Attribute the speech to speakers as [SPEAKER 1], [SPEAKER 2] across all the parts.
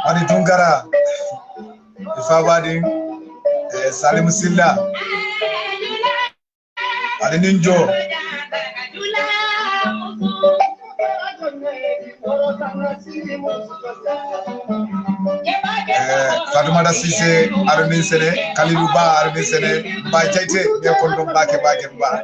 [SPEAKER 1] Adi Tungara, Ifabadi, Salim Silla, Adi Ninjo, Fatumata Sise, Armin Sene, Kaliluba, Armin Sene, Bajaite, Nekondo Bake Bake Ba.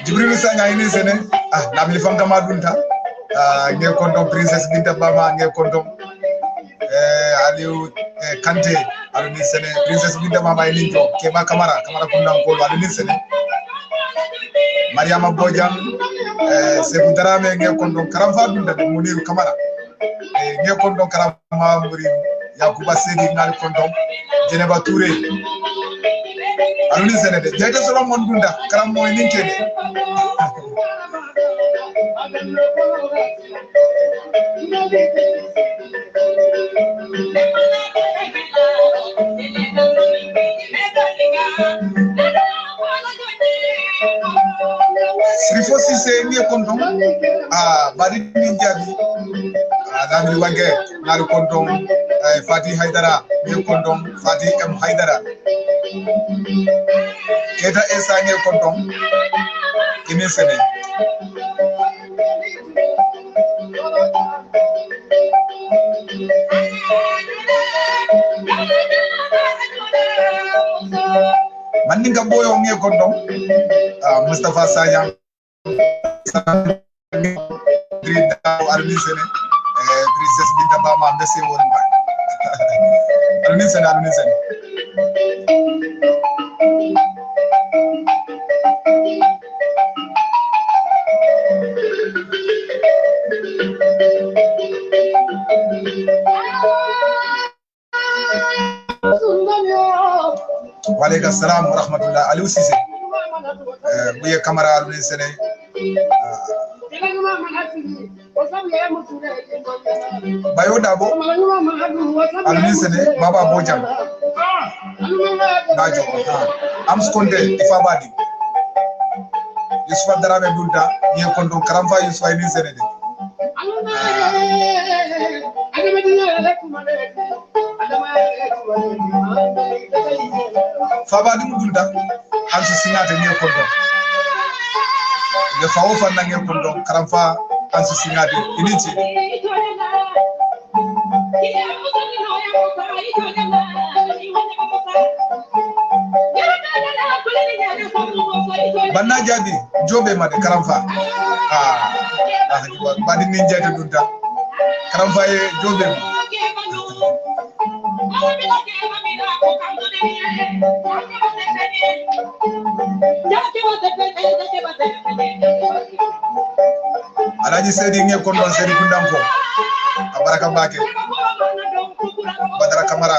[SPEAKER 1] Jibril Sanya ini sene namli fam kama dunta nge kontom princess Binta Bama nge kontom Aliou Kanté alu ni sene princess Binta Bama ini jo Keba Kamara kundan ko alu ni sene Mariama Bojang Sekou Darame nge kontom karam fa dunta Muniru Kamara nge kontom karam ma muri Yakuba Sedi ngal kontom Jeneba Touré alu ni sene de jeyta Solomon dunda karam moy ninkede Srifo Sise nge kontom bari ninjabi Adamli Wange ngal kontom Fatih Haidara nge kontom Fatih M Haidara Keta Esa nge kontom ini sene Mandinga boyo nge kontom Mustafa Sayang Armin Sene Princess Binta Bama Messi Worimba Armin Sene Walaikum salam wa rahmatullah Aliou Cissé buye Camara Armin Sene Bayo Dabo Armin Sene Baba Bojang Najo Amskonde Ifabadi Yusufa Darame Dunta nye kondon Karamfa Yusufa Armin Sene de Fabadi Mudunda Ansi Singate nye kondon Le Fawo Fana nye kondon Karamfa Ansi Singate Initi Banna Jadi Jobe Made Karamfa Badi Ninja de Dunta Karamfa Jobe Alaji Sedi nge kondon Sedi Kundampo Abaraka Bake Badara Kamara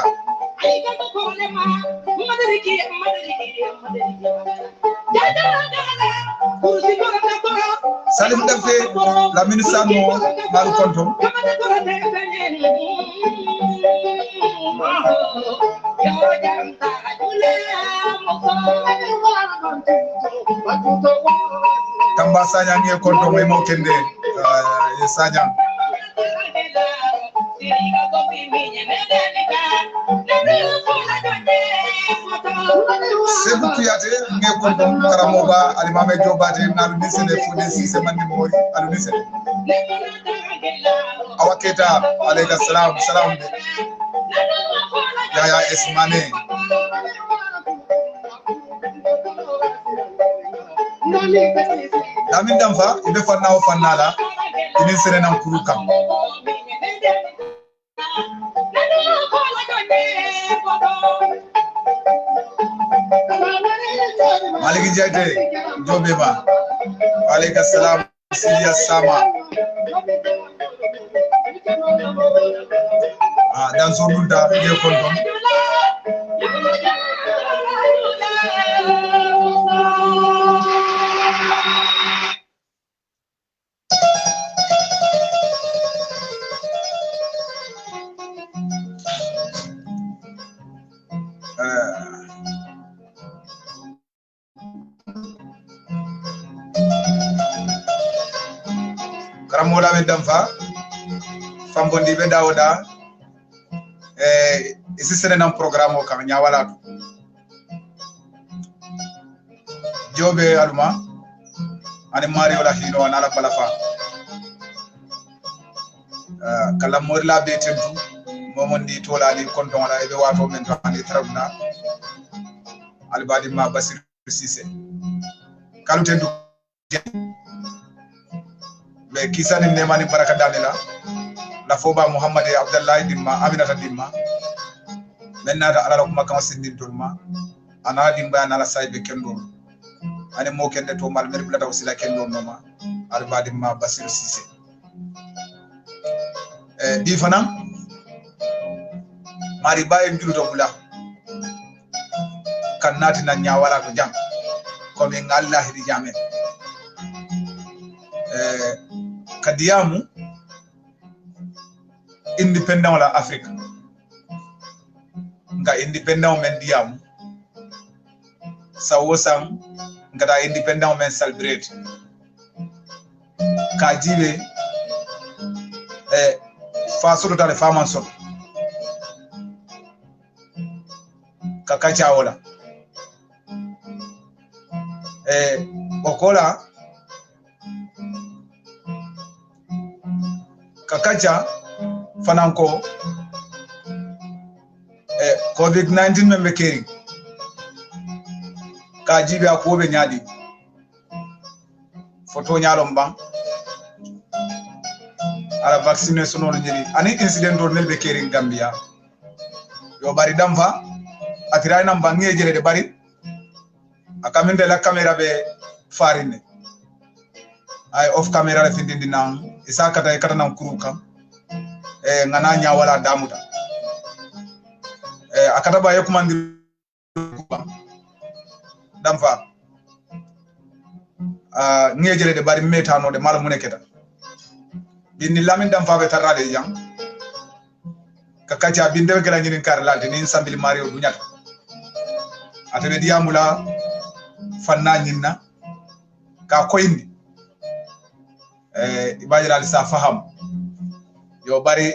[SPEAKER 1] Salim Dafe la ministre mo Malu Kontom Tamba Sanya nge Kontom mo kende Sanya Sebu Kuyate nge kontom Karamoba Alimame Jobate nalu nisene Fode Sise mandi mori alu nisene Awaketa alayka salam de Yaya Esmane Damin Damfa ibe fanna o fannala ini sere nan kurukam Malik Jaite Jobeba Alayka salam Silia Sama dan Sodunda je konton Karamola be damfa fambondi be dawda isi sene nan programme o kam nyawala jobe alma ani mari wala hino ana balafa kala morla be tentu momondi tola ni konton wala be wato men to ani trabna albadi ma basir sise kalu tentu be kisani nemani baraka dalila la foba muhammad abdallah dimma aminata dimma menna da ala kuma kama sindin dolma ana dimba na la saybe kendo ani mo kende to mal mer blata wasila kendo noma albadi ma basir sise di fana mari baye mjuluto bula kannati na nyawala to jam ko min Allah hidi jamen kadiyamu independent la Afrique nga independent men diamu sawosam ngada independent men celebrate kajibe fasoro dale famanso kakacha ola okola kakacha fananko COVID-19 membe keri kajibe akobe nyadi photo nyalom bang ala vaccination on nyiri ani incident on melbe keri Gambia yo bari damva atiray nam bangi jere de bari akamende la camera be farine ay off camera la findindi nan isa kata nan kuruka ngana nya wala damuta akata ba yekumandi damfa ngejele de bari metano de mala muneketa binni lamin damfa be tarale jang kakacha binde be gala nyinin kar lalde nin sambili mario dunyata atebe diamula fanna nyinna ka koyndi ibajira sa faham yo bari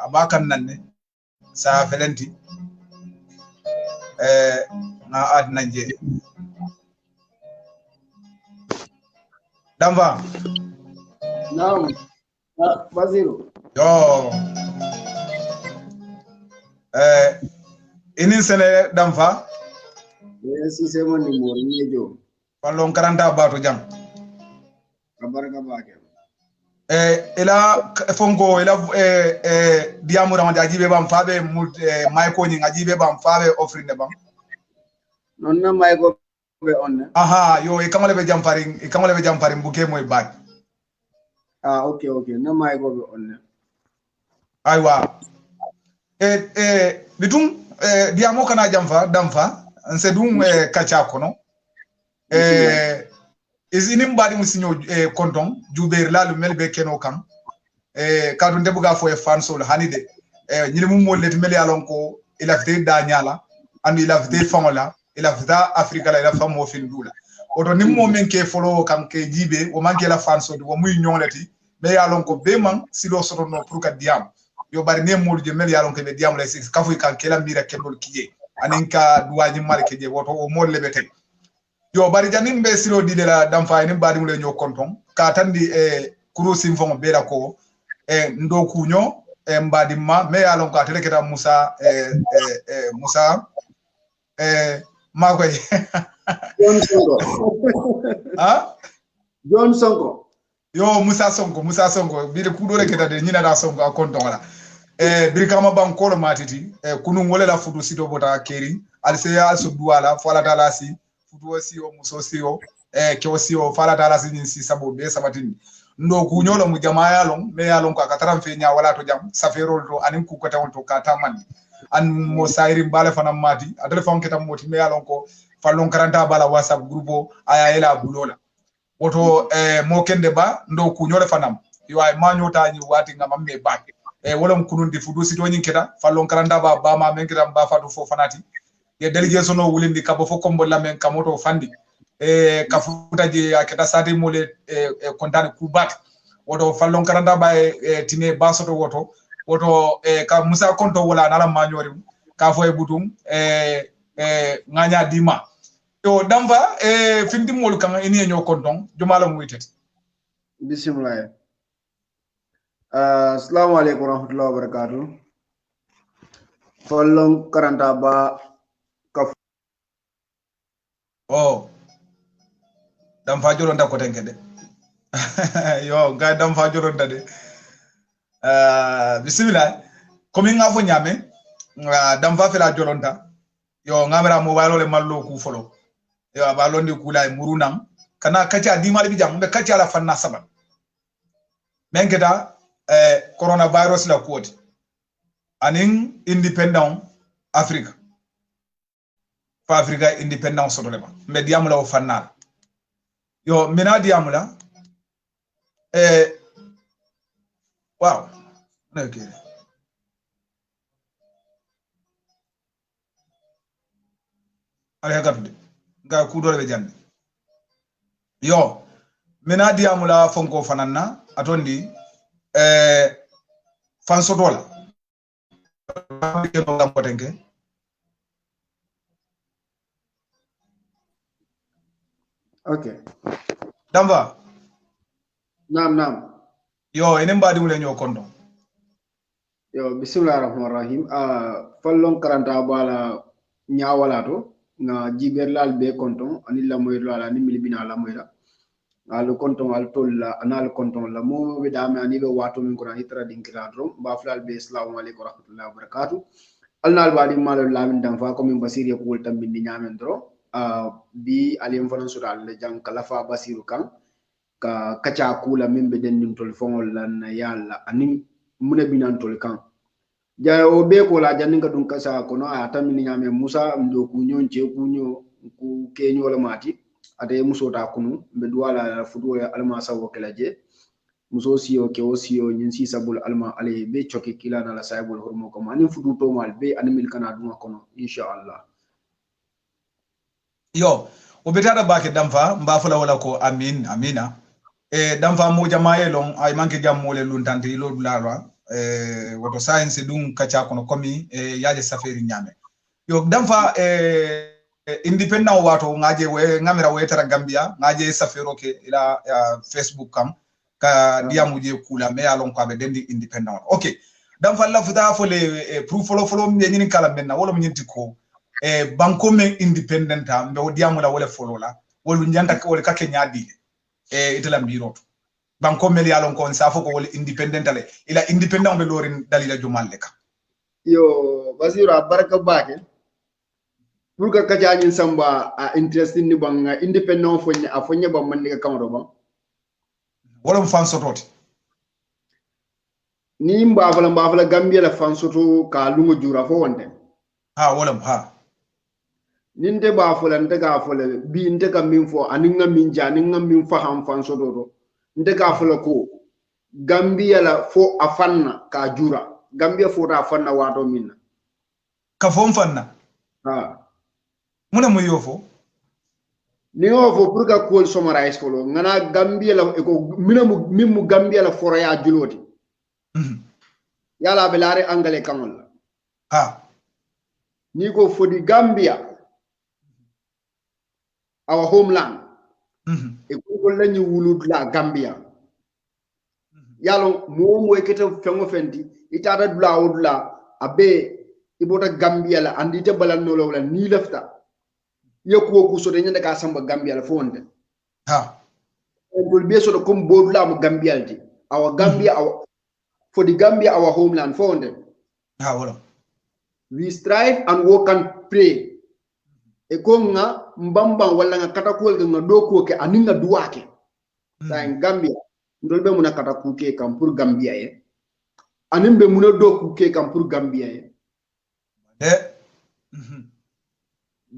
[SPEAKER 1] abakan nanne sa felenti na adna je damva
[SPEAKER 2] naam Baziru
[SPEAKER 1] yo inin sene damfa
[SPEAKER 2] si semo ni morni jo
[SPEAKER 1] wallon karanta bato jam
[SPEAKER 2] kabaraka baake
[SPEAKER 1] ila fongo ila diamu ramadi ajibe bam fabe mayko nyi ajibe bam fabe offrinde bam
[SPEAKER 2] non na mayko be onne
[SPEAKER 1] aha yo e kamale be jamparing buke moy baaj
[SPEAKER 2] okay na mayko be onne
[SPEAKER 1] aywa bitum diamu kana jamfa damfa nse dum kacha kono izini mbadi musinyo konton juber lalu melbe keno kam kadun debuga fo e fansol hanide nyili mum molleti meli alon ko ila fite danyala andu ila fite famola ila fita afrika la ila famo findula oto nimmo men ke folo kam ke jibe o manke la fansol wo muy nyonleti me alon ko be man silo soto no pour ka diam yo bari ne molje meli alon ko be diam la six kafu kan kela mira kendol kiye aninka duwaji malke je woto o molle be tay yo bari janim be silo dide la damfa ni badi mule nyo konton ka tandi kuru simfon be la ko ndo kunyo mbadi ma me alon ka teleketa Musa Musa makoy
[SPEAKER 2] John Sonko John Sonko
[SPEAKER 1] yo Musa Sonko bi de kudo reketa de nyina da Sonko a konton wala birikama bankolo matiti kunu ngole la fudu sito bota keri alse ya so duala fala dalasi futuo siyo muso siyo kyo siyo fala tala sin si sabo be sabatin ndo ku nyolo mu jamaaya long me ya long ko akataram fe nya wala to jam safero to anin ku ko tawon to kata man an mo sayri bala fanam mati adal fon ketam moti me ya long ko fallon karanta bala whatsapp groupe aya ela bulola woto mo kende ba ndo ku nyole fanam yo ay ma nyota ni wati ngam me ba wolom kunundi fudu sito nyin keta fallon karanta ba ma men keta ba fatu fo fanati ye delegation no wulindi kabo fo kombo lamen kamoto fandi kafuta je aketa sati mole kontane kubat woto fallon karanta ba tine basoto woto ka musa konto wala nala manyori ka fo e butum nganya dima yo damva findi mol kan eni nyo konton jumala mu witete
[SPEAKER 2] bismillah. Assalamu alaikum warahmatullahi wabarakatuh. Fallon karanta ba ka
[SPEAKER 1] dam fa joronta ko tenkede yo ga dam fa joronta de bismillah komi nga fo nyame dam fa fela joronta yo ngamera mo walo le mallo ku folo yo ba londi kula murunam kana kacha dimal bi jam be kacha la fanna sabat menkeda coronavirus la quote aning independent Africa fa Africa independent so dolema me diamula o fanna yo mina diamula wow okay ale gatude ga ku dole be jande yo mina diamula fonko fananna atondi fanso dola
[SPEAKER 2] okay
[SPEAKER 1] damba
[SPEAKER 2] nam
[SPEAKER 1] yo enen badi wule nyo kondo
[SPEAKER 2] yo bismillahirrahmanirrahim fallon karanta bala nyawala to na jiberlal be konton anilla moylo ala ni milibina la moyla al konton al tolla anal konton la mo be dame ani be wato min ko hitra dinkira drom ba flal be assalamu alaykum warahmatullahi wabarakatuh alnal badi malo lamin dam fa ko min basiri ko wol tambi ni nyamen dro bi alim fanan sural le jang kala fa basiru kan ka kacha kula min be den nim tol fongol lan yalla anim mune binan tol kan jayo be ko la janninga dun kasa ko no ata min nyame musa ndo ku nyon che ku nyo ku kenyo la mati ade muso ta kunu be duwala fudu alma sawo kelaje muso siyo ke o siyo nyin si sabul alma ale be choki kila na la saibul hurmo ko mani fudu to mal be animil kana duma kono inshallah
[SPEAKER 1] yo o betata bake damfa mbafula wala ko amin amina damfa mo jamaaye long ay manke jammole luntante ilo dulalwa woto science dum kacha kono komi yaje safari nyame yo damfa independent wato ngaje we ngamira we tara Gambia ngaje safero ke ila Facebook kam ka diamuje kula me alon ko be dendi independent okay damfa la futa fo le proof follow me nyini kala menna wala mo nyinti ko banko men independent am be diamula wala follow la wolu nyanta ko wala kake nyaadi itala biro banko mel yalon ko safo ko wala independent ale ila independent be lorin dalila jumal leka
[SPEAKER 2] yo basira baraka bake pour que kajañin samba a interesting ni banga independent fonya ba man ni kamaro ba
[SPEAKER 1] wala fan sototi
[SPEAKER 2] ni mbafala Gambia la fan soto ka lungo jura fo wonde
[SPEAKER 1] wala ha
[SPEAKER 2] ninde ba fola ndega fola bi ndega min fo aninga min jani ngam faham fan soto do ndega fola ko Gambia la fo afanna ka jura Gambia fo ta afanna wato minna
[SPEAKER 1] ka fo fanna muna mu yofo
[SPEAKER 2] ni ofo pour ka ko summarize folo ngana Gambia la ko mimu Gambia la foro ya juloti yala belare angale kamol ni ko fodi Gambia our homeland e ko lañu wulud la Gambia yalo mo ekete fengo fendi itata dula odula abe ibota Gambia la andite balanno la ni lefta yeko ko so de nyanda ka samba Gambia la fonde be so comme bodula mo Gambia alti our Gambia for the Gambia our homeland fonde
[SPEAKER 1] wala
[SPEAKER 2] we strive and work and pray e ko nga mbamba wala nga katakul nga doko ke aninga duake sa en Gambia ndolbe muna kataku ke kam pour Gambia ye animbe muna doku ke kam pour Gambia ye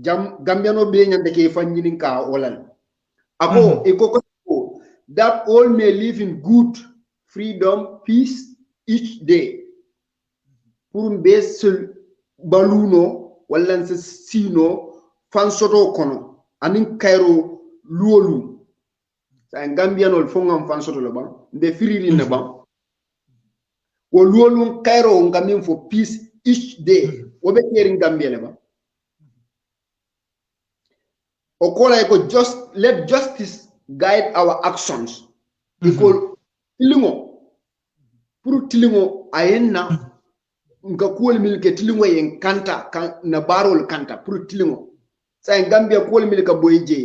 [SPEAKER 2] jam Gambia no be nyande ke fanyini ka olal ako iko that all may live in good freedom peace each day pour mbesel baluno wala se sino fansoto kono anin kairo luolu sa Gambian ol fongam fansoto lo ba nde firiri ne ba wo luolu kairo ngamin for peace each day wo be terin Gambia le ba o kola ko just let justice guide our actions equal tilingo pour tilingo ayenna nga kuol milke tilingo yen kanta na barol kanta pour tilingo sa en Gambia kuol milka boyje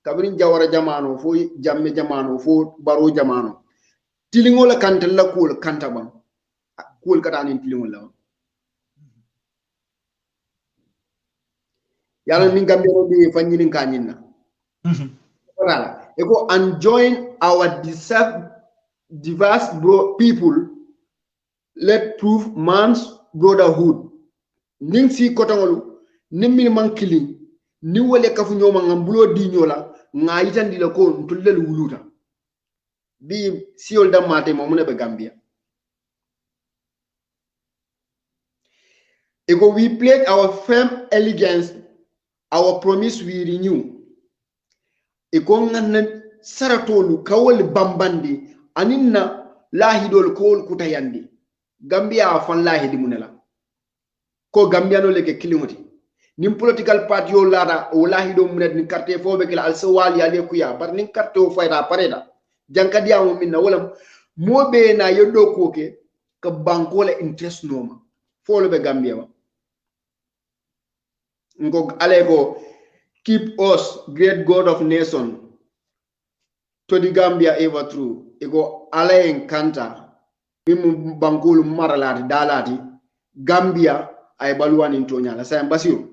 [SPEAKER 2] kabrin jawara jamano fo jamme jamano fo baro jamano tilingo la kanta la kuol kanta bam kuol kata ni tilingo la yalla ni Gambia no bi fanyini kanyina wala eko and join our diverse people let prove man's brotherhood ning si kotangolu nimmi man killing ni wole kafu nyoma ngambulo di nyola nga yitandi la ko ntullel wuluta bi siol damate mo mune be Gambia ego we pledge our firm allegiance our promise we renew ego nganna saratolu kawol bambandi aninna lahidol kol kutayandi Gambia fan lahidi munela ko Gambia no leke kilimoti nim political party yo lada wallahi do munet ni carte fo be kala al sawali ale kuya bar ni carte o fayda pareda janka diamo minna wala mobe na yodo koke ka banko la interest noma fo le be Gambia ba ngo alego keep us great God of nation to the Gambia ever true ego ala en kanta bimu bankulu maralati dalati Gambia ay baluwan into nyala sa mbasiyo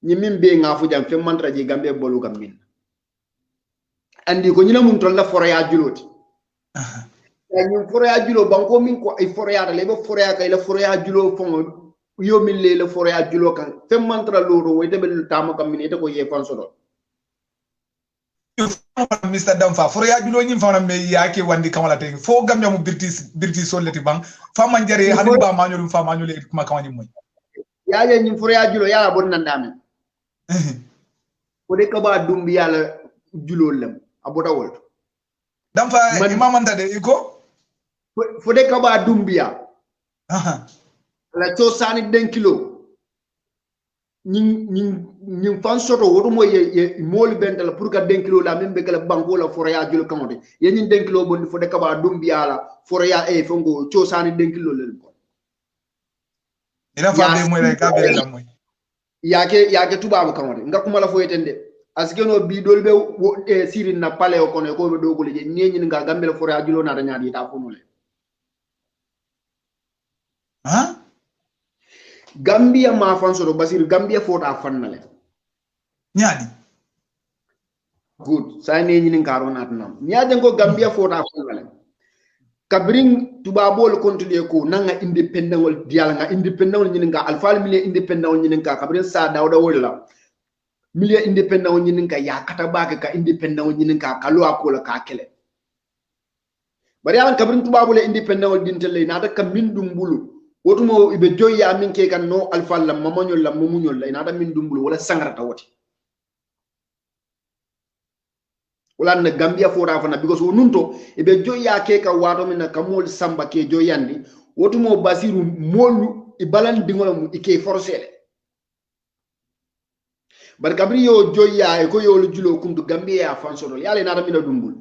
[SPEAKER 2] ni mimbe ngafu jam fe mantra je Gambia bolu Gambia andi ko nyina mun tolla foraya juloti ya nyum foraya julo banko min ko ay foraya le be foraya kay la foraya julo fongo yo min le foraya julo kan fe mantra loro way debel tama kam min ite ko ye fansodo
[SPEAKER 1] Mr. Damfa foraya julo nyim fana me yake wandi kamala te fo Gambia mu birti soleti bang fa manjare hanin ba mañolum fa mañole kuma kawani moy
[SPEAKER 2] ya ye nyim foraya julo ya bon nandame ko de ko ba dumbi yalla julo lam abota wol
[SPEAKER 1] Damfa imamanta de iko
[SPEAKER 2] fo de ko ba dumbiya la to sani den kilo ñing fan soto wodo moy ye mol bental pour ka den kilo la membe kala banko la foraya julo kamote ye ñin den kilo bon fo de ko ba dumbiya la foraya e fongo to sani den kilo le ko
[SPEAKER 1] ina fa be moy lay ka bere la moy
[SPEAKER 2] yake tubabu kamote ngakuma la foyetende askeno bi dolbe sirin na pale o kono ko be dogole je ñeñi nga Gambia la foraya julo na da ñaadi ta fonole Gambia ma fansoro basir Gambia fota fannale
[SPEAKER 1] ñaadi
[SPEAKER 2] good sa ne ñi ngaro natnam ñaaje ko Gambia fota fannale kabring tubabol kontude ko nanga independentol dial nga independentol ñi nga alfal mili independentol ñi nga kabring sa dawda wala mili independentol ñi nga ya kata baake ka independentol ñi nga ka lo akola ka kele bari alan kabring tubabol independentol dintele nata kam min dum bulu wotumo ibe joyya min ke kan no alfa lam mamanyol lam mumunyol la inata min dumbul wala sangrata woti wala na Gambia fora fana because wonunto ibe joyya ke ka wato min ka mol samba ke joyandi wotumo basiru molu ibalan dingol mu ike forcele bar kabri yo joyya e ko yo julo kundu Gambia fansodol yale inata min dumbul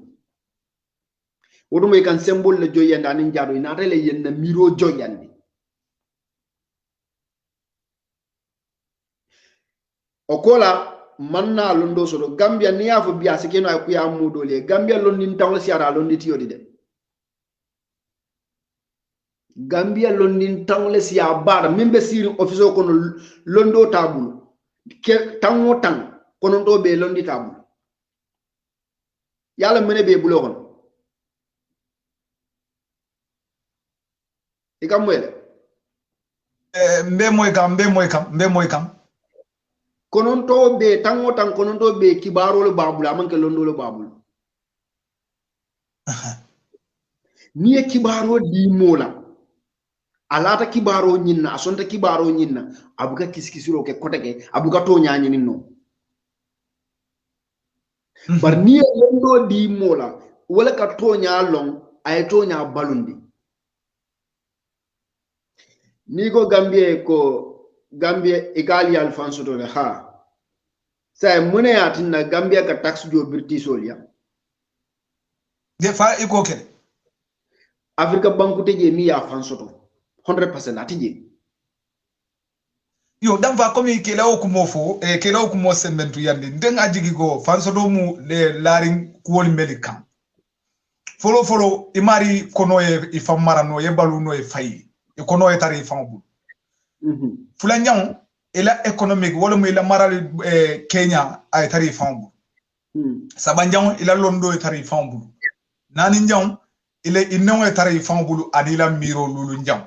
[SPEAKER 2] wotumo kan symbol le joyanda nin jado inata le yenna miro joyandi okola manna londo sodo Gambia ni yafu biya sikeno ay kuya mudole Gambia londin tawla siara londi tiyodi de Gambia londin tawla siya bar membe siri office ko londo tabul ke tango tang konon to be londi tabu yalla mene be bulo kon ikam wele
[SPEAKER 1] mbe moy kam
[SPEAKER 2] konon to be tango tan konon to be kibaro lo babul amanke londo lo babul ni kibaro di mola alata kibaro nyinna asonta kibaro nyinna abuka kiskisiro ke koteke abuka to nyaani ninno bar ni londo di mola wala ka to nyaalong ay to nya balundi ni go gambie egali alfonso to ha say mune atinna gambia ka tax jo british olia
[SPEAKER 1] de fa iko kele
[SPEAKER 2] afrika banku teje mi ya alfonso to 100% atije
[SPEAKER 1] yo dan va komi kela o kumo fo e kela o kumo sembentu yande den ajigi go fanso do mu le laring kuwol melikam folo imari kono e ifamara no e balu no e fayi e kono e tari famu fula nyang ela economic wala mu ila maral Kenya ay tari famu sabanjang ila londo e tari famu nani njang ila inno e tari famu adila miro lulu njang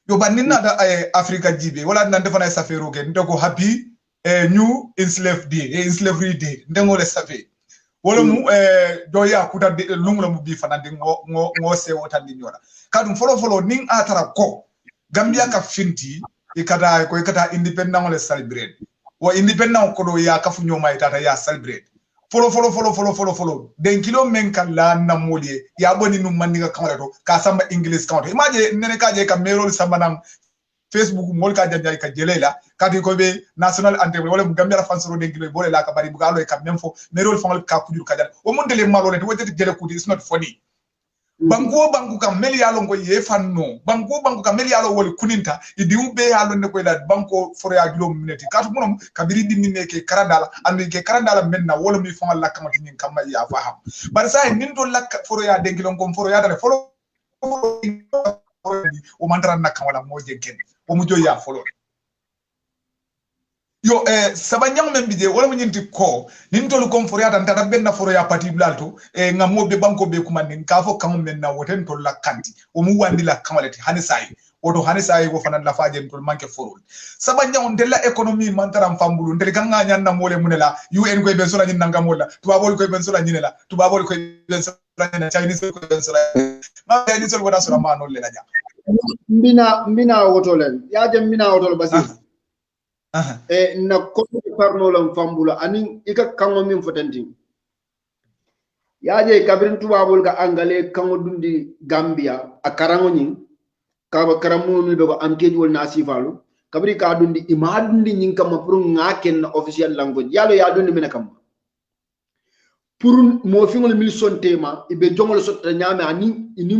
[SPEAKER 1] yo banina da Africa jibe wala nan defana safero ke ndeko happy new enslavery day ndengo le safe wala mu do ya kuta lungula mu bi fanande ngo se wotandi nyola kadum folo ning atara ko Gambia ka finti ikata independent le celebrate wo independent ko do ya kafu nyoma itata ya celebrate folo den kilo men kan la na molie ya boni num mandiga kamara to ka samba english count imaje nene ka je ka merol samba nan Facebook mol ka janja ka jelela kati ko be national anthem wala Gambia fansoro den kilo bole la ka bari bugalo e ka memfo merol fangal ka kujur ka jal o mon dele malo ne to wote jele kuti it's not funny bangu ka meli yalo ngo ye fanno bangu ka meli yalo wol kuninta idi ube yalo ne ko la banko foro ya gilo mineti katu munum kabiri di minne ke karadala andi ke karadala menna wala mi fangal la kamati nin kamma ya faham bar sa nin do la foro ya de gilo ngom foro ya dale foro o mandara na kamala moje ken o mu joya folo yo sabanyang membije wala mu nyinti ko nin tolu kom foro ya tan tata benna foro ya pati blalto ngamo be banko be kuma nin ka fo kam men na woten tol la kanti o mu wandi la kamalati hanisai odo hanisai wo fanan la faje tol manke foro sabanyang de la economy mantaram fambulu ndel ganga nyanna mole munela UN ko be sola nyin nanga mola tubabol ko be sola nyinela tubabol ko be sola nyina Chinese ko be sola ma be ni sol wona sola ma non le la ja
[SPEAKER 2] mbina wotolen ya dem mbina wotol basi na ko parno lam fambula anin ika kango min fotanti yaje kabrin tubabol ga angale kango dundi Gambia akarango nyin ka karamo ni do am keji wol nasifalu kabri ka dundi ima dundi nyin kam pour ngaken official language yalo ya dundi mena kam pour mo fingol mil sontema ibe jongol sotta nyame ani ini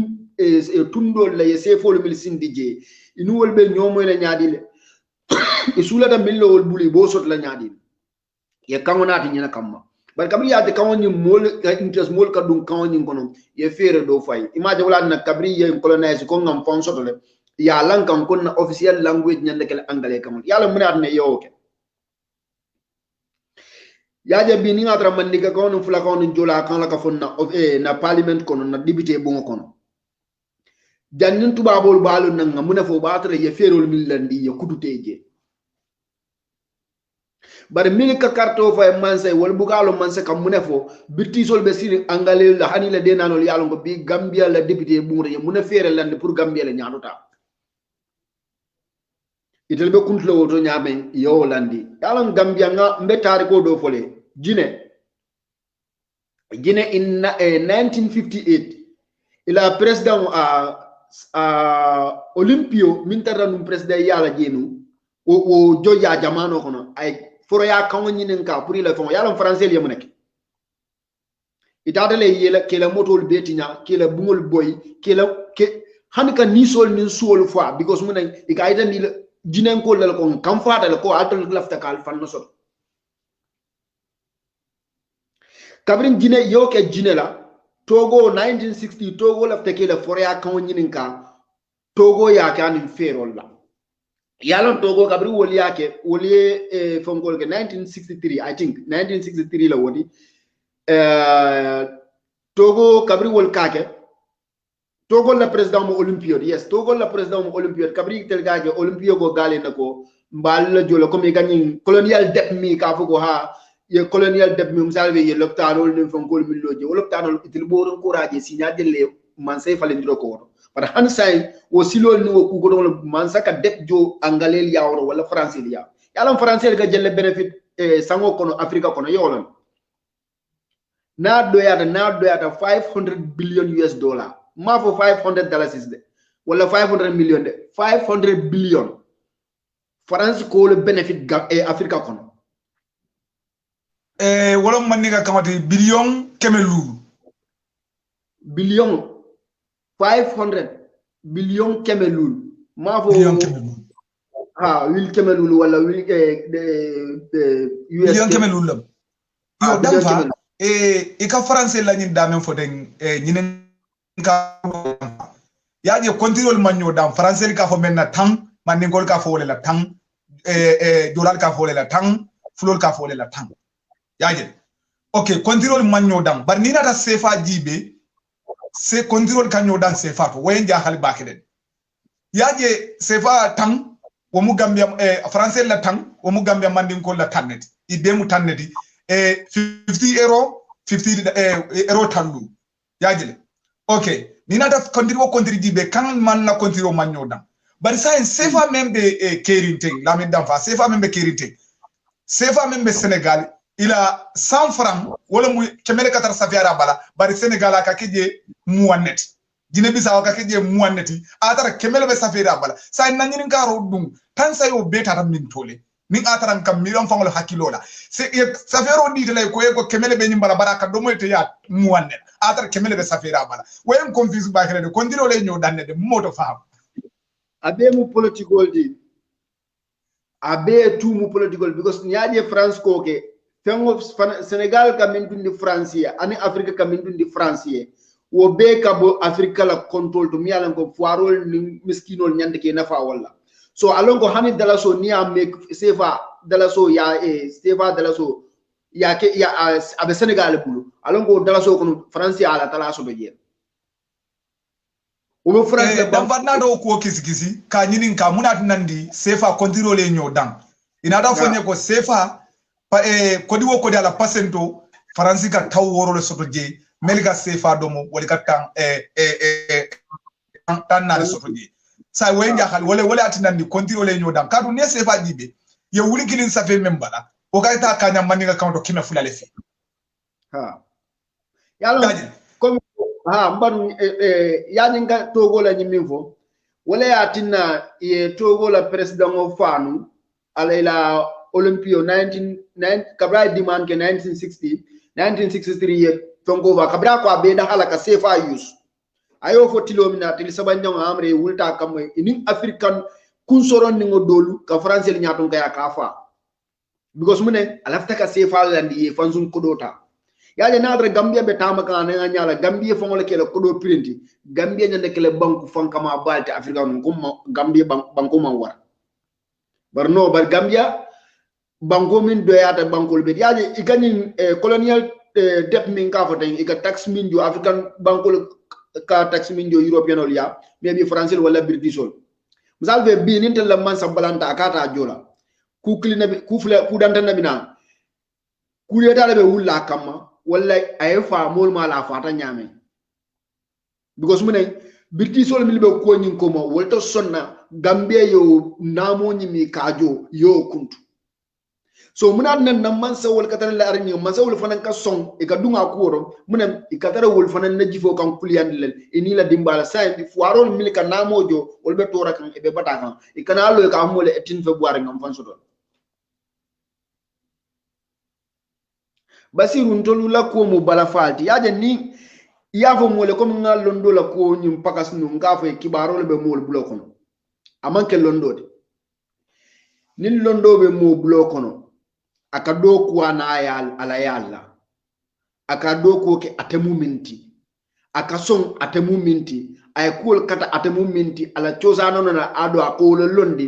[SPEAKER 2] tundo la yese fo mil sindije inu wol be nyomo la nyaadile isulata millo wol buli bo sot la nyaadi ye kango naati nyina kamma bar kabri yaade kango ni mol interest mol ka dum kango ni kono ye fere do fay image wala na kabri ye colonize ko ngam fon sotole ya lan kan kon na official language nyande kel angale kamol yalla munat ne yoke yaade bi ni ngatra man ni ka kono fula kono jola kan la ka fon na na parliament kono na député bo kono jannin tubabol balu nanga muna fo baatre ye ferol millandi ye kuduteje bare mil ka karto fa manse wol bugalo manse kam mune fo bitisol be sini angale la hani la denanol yalo ko bi Gambia la député boure ye muna fere lande pour Gambia la nyaanuta itel be kuntlo woto nyame yo landi yalo Gambia nga mbetari ko do fole jine in 1958 ila president Olympio mintara num president yala jenu o joya jamano kono ay foro ya kanwo nyinen ka pour le fond yalla français le monek itadale yela kela motol betinya kela bungol boy kela ke hanika ni sol ni sol fois because mun ikaida ni jinen ko lal ko kam faata ko alto lafta kal fan no so kabrin jine yo ke jine la Togo 1960 Togo lafta kela foro ya kanwo nyinen ka Togo ya kan ferol la yalon Togo kabri woli yake woli fonkol ke 1963 I think 1963 la wodi Togo kabri wol kake Togo la president mo olympiade yes Togo la president mo olympiade kabri tel gage olympio go gale nako mbal la jolo comme gagné colonial debt mi ka fuko ha ye colonial debt mi msalve ye loptano ni fonkol mi loje loptano itil boron courage signa delle man say falen diro ko par han say o silol ni wo ku ko don man saka debt jo angalel yawro wala français ya yalam français ga jelle benefit sango kono africa kono yolon na doyata 500 billion US dollar ma fo $500 is de wala 500 million de 500 billion France ko le benefit Africa kono
[SPEAKER 1] wala maniga kamati billion kemelu
[SPEAKER 2] billion 500 billion kemelu ma fo
[SPEAKER 1] billion kemelu
[SPEAKER 2] ha wil kemelu wala wil US
[SPEAKER 1] billion kemelu lam yo damfa e ka français la ñin damen fo den ñinen ka yaje control manyo dam français ka fo menna tan mandingol ka fo wala la tan dollar ka fo wala la tan flor ka fo wala la tan yaje okay control manyo dam bar ni nata sefa jibe se control kanyo dan sefa to wayen jaxal bakeden yaje sefa tan wo mu gambia français la tan wo mu gambia mandingol la taneti ide mu taneti 50 euro 50 euro tandu yaje okay ni nata control jibe kan man na control manyo dam bari sa en sefa membe kerinting la mi dam fa sefa membe kerinting sefa membe Sénégal il a 100 francs wala mu kemele katar safiara bala bari Sénégal aka keje muannet Guinée Bissau aka keje muanneti atara kemele be safiara bala sa en nanyini ngaro dum tan say o beta tan min tole ni atara kam million fangol hakilola se safiaro di tele ko kemele be nyimbala baraka do moyte ya muannet atara kemele be safiara bala wayen confuse ba kene ko ndiro le nyo danne de moto fam
[SPEAKER 2] abe mu political di abe tu mu political because nyaje France ko ke fengo Senegal ka min dundi France ani Afrique ka min dundi France wo be ka bo Afrique la control to mi alan ko foirol ni miskinol nyande ke nafa wala so alon ko hani dalaso ni a make sefa dalaso ya sefa dalaso ya ke ya abe Senegal bulu alon ko dalaso ko France ala talaso be je o France
[SPEAKER 1] dan vanna do ko kisi ka nyinin ka munat nandi sefa control le nyo dan ina da fonye ko sefa pa kodi wo kodi ala pasento faransi ka taw woro le soto je melga sefa domo wali ka tan tan na le soto je sa wenja hal wala atinandi control le nyo dan kadu ne sefa dibe ye wuli kilin safe membala o ka ta kanya maninga kanto kime fulale fi
[SPEAKER 2] ha yalo comme ha mban yani nga Togo la nyimifo wala yatina ye Togo la president of fanu alayla Olympio 19 kabra demand ke 1963 ye tongo kabra ko be da halaka sefa use ayo fo tilomina til sabanya amre wulta kam in African kun soron ni ngodolu ka France li nyaton ka kafa because mune alafta ka sefa landi ye fansun kodota yaje nadre Gambia be tamaka na nyala Gambia fo ngole kele kodo printi Gambia nyande kele banku fankama balti Africa ngum Gambia banku man war barno bar Gambia banko min doyata bankol be yaje igani colonial debt min ka foten iga tax min jo African bankol ka tax min jo European ol ya maybe français wala british ol misalve bi nintel la man sabalanta akata jola ku klina ku fula ku dantana bina ku leta be wulla kama wala ay fa mol mala fata nyame because mune british ol mi be ko nyin ko mo wolto sonna Gambia yo namo nyimi kajo yo kuntu so muna nan man sawol katara la arni man sawol fanan ka song e ka dunga kuoro muna e katara wol fanan na jifo kan kuliyandel ini la dimbala sa di fuarol milika namojo wol be tora kan e be bata kan e kana lo ka mole etin february ngam fan sodo basiru ntolu la ko mo bala falti yaje ni yafo mole comme ngal londo la ko nyum pakas nu ngafo e kibarol be mol blokono amanke londode nin londo be mo blokono akado kuwa na ala yalla akado ko ke atemu minti akason atemu minti ay kul kata atemu minti ala chosano na ado akolo londi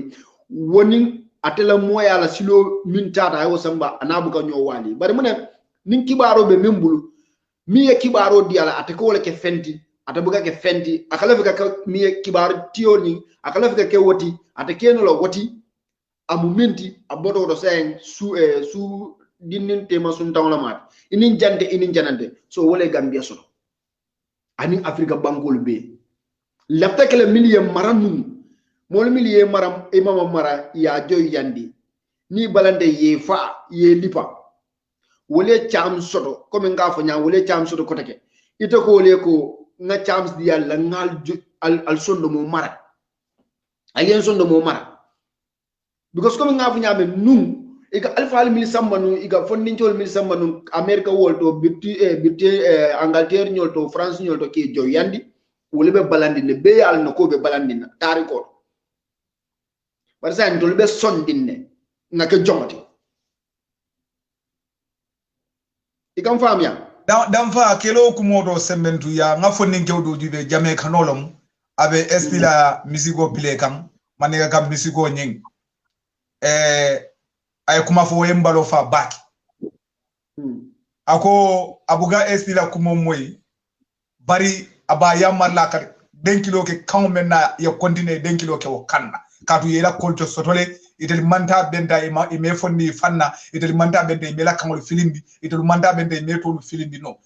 [SPEAKER 2] woni atela moya la silo min tata ay samba anabu ka nyo wali bari mune nin kibaro be membulu mi ye kibaro diala ate ko wala ke fenti ate buga ke fenti akala fika ka mi ye kibaro tioni akala fika ke woti ate keno lo woti amu minti abodo do sen su dinnin tema sun tawla mat inin jante inin janante so wala gambia so anin afrika bankol be lafta kala million maranum mol millier maram imama mara ya joy yandi ni balande ye fa ye lipa wole cham soto comme nga fo nya wole cham soto kotake ito ko wole ko nga chams di yalla ngal al sondo mo mara alien sondo mo mara because comme nga fo nya be num iga alfa al mil sambanu iga fondinchol mil sambanu america wolto birti angleterre nyolto france nyolto ke joy yandi wole be balandi ne be yal no ko be balandi na tari ko par sa ndol be sondinne ngaka jomati ikam famia
[SPEAKER 1] dam fa kelo kumodo sementu ya nga fonin kewdo jube jame kanolom abe estila musico play kam maniga kam musico nying ay kuma fo yembalo fa back ako abuga estila kumo moy bari aba yamar la kat den kilo ke kan menna ya continue den kilo ke o kanna katu yela kolto sotole itel manta benda me fonni fanna itel manta benda me la kamol filindi itel manta benda me tolu filindi no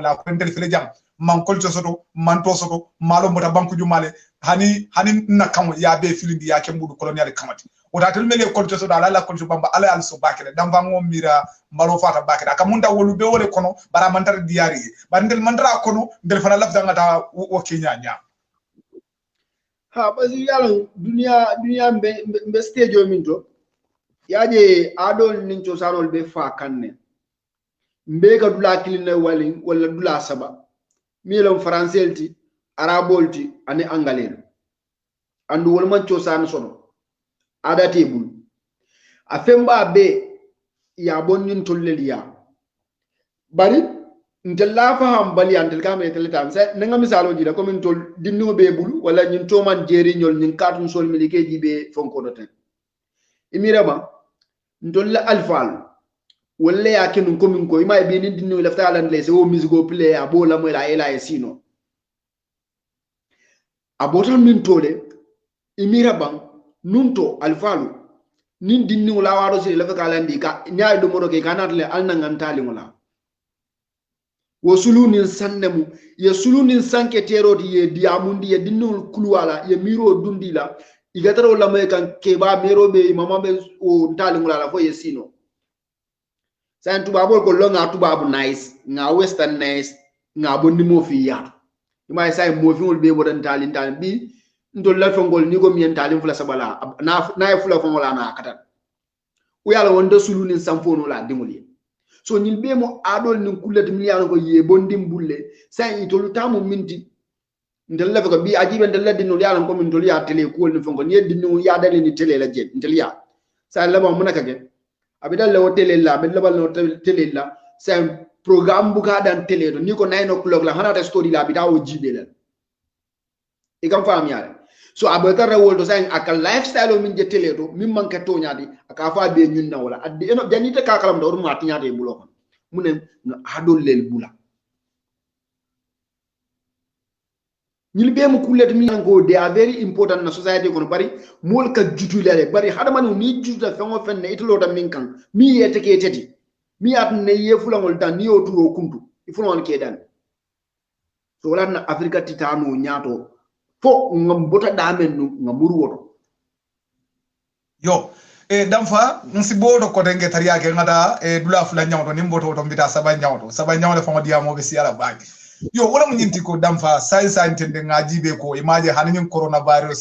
[SPEAKER 1] la kontel fele jam man kolto soto manto soto malo mota banku jumale hani na kamo ya be filindi ya kembudu colonial kamati o ta tel mele kolto soto ala la kolto bamba ala al so bakere damba ngom mira malo fata bakere akamunda wolu be wole kono bara mantar diari bandel mandra kono del fana lafda ngata o kenya nya
[SPEAKER 2] ha basi yalo dunia mbe stage o minto yaje adol nincho sanol be fa kanne mbe ka dula kiline walin wala dula saba milon français arabolti ani angalel andu wol man ciosan sono ada tebul afemba be ya bonnin tolleliya bari ntella faham bali antel kamé teletam sa nga misalo jida comme min tol dinno be bulu wala ñin to man jeri ñol ñin katun sol milike jibe fonko do ten imirama ntolla alfal wala ya kenu comme ko imay be ni dinno lafta alan les o musico play abo la moy la ela e sino abotan min tole imiraba nunto alfalu nin dinno la waro si lafta alan ka nyaay do modo ke kanatle alna ngantali ngola wo sulunin sannemu ye sulunin sanke teroti ye diamundi ye dinnul kulwala ye miro dundila igataro lamay kan keba mero be mama be o ntali ngula fo ye sino san tubabol ko longa tubabu nice nga western nice nga bonni mo fi ya ima sai mo fi ngol be bodan tali bi ndol la fongol ni ko mien tali fula sabala na fula fongola na katan o yala wonde sulunin samfono la dingoli so ñil be mo adol ni kullati miliyano ko ye bondim bulle say itolu tamu minti ndel la ko bi ajibe ndel la dinno yalan ko min toli ya tele ko ni fonko ni dinno ya dale ni tele la jet ndel ya say la ba munaka ke abidal la tele la be la bal no tele la say programme bu ka dan tele do ni ko 9 o'clock la hanata story la bidawo jibe la e kam fam yaale so abata rawol do say ak lifestyle min je tele do min manke to nyaadi aka fa be ñun na wala addi eno janita ka kalam do ma tiñate bulo ko munen no adol lel bula ñil be mu kulet mi ngo they are very important na society ko bari mol ka jutulere bari hadamanu ni juta fengo fenne itlo tam min kan mi yete ke teti mi at ne yefulangol tan ni o turo kuntu ifulon ke dan so wala na afrika titano ñaato fo ngam bota damen nu ngamuru woto
[SPEAKER 1] yo damfa nsi bodo ko denge tariya ke ngada dula fula nyawto nimboto to mbita saba nyawto fo diamo be siala baagi yo wala mun nyinti ko damfa sai tende ngajibe ko imaje hanin coronavirus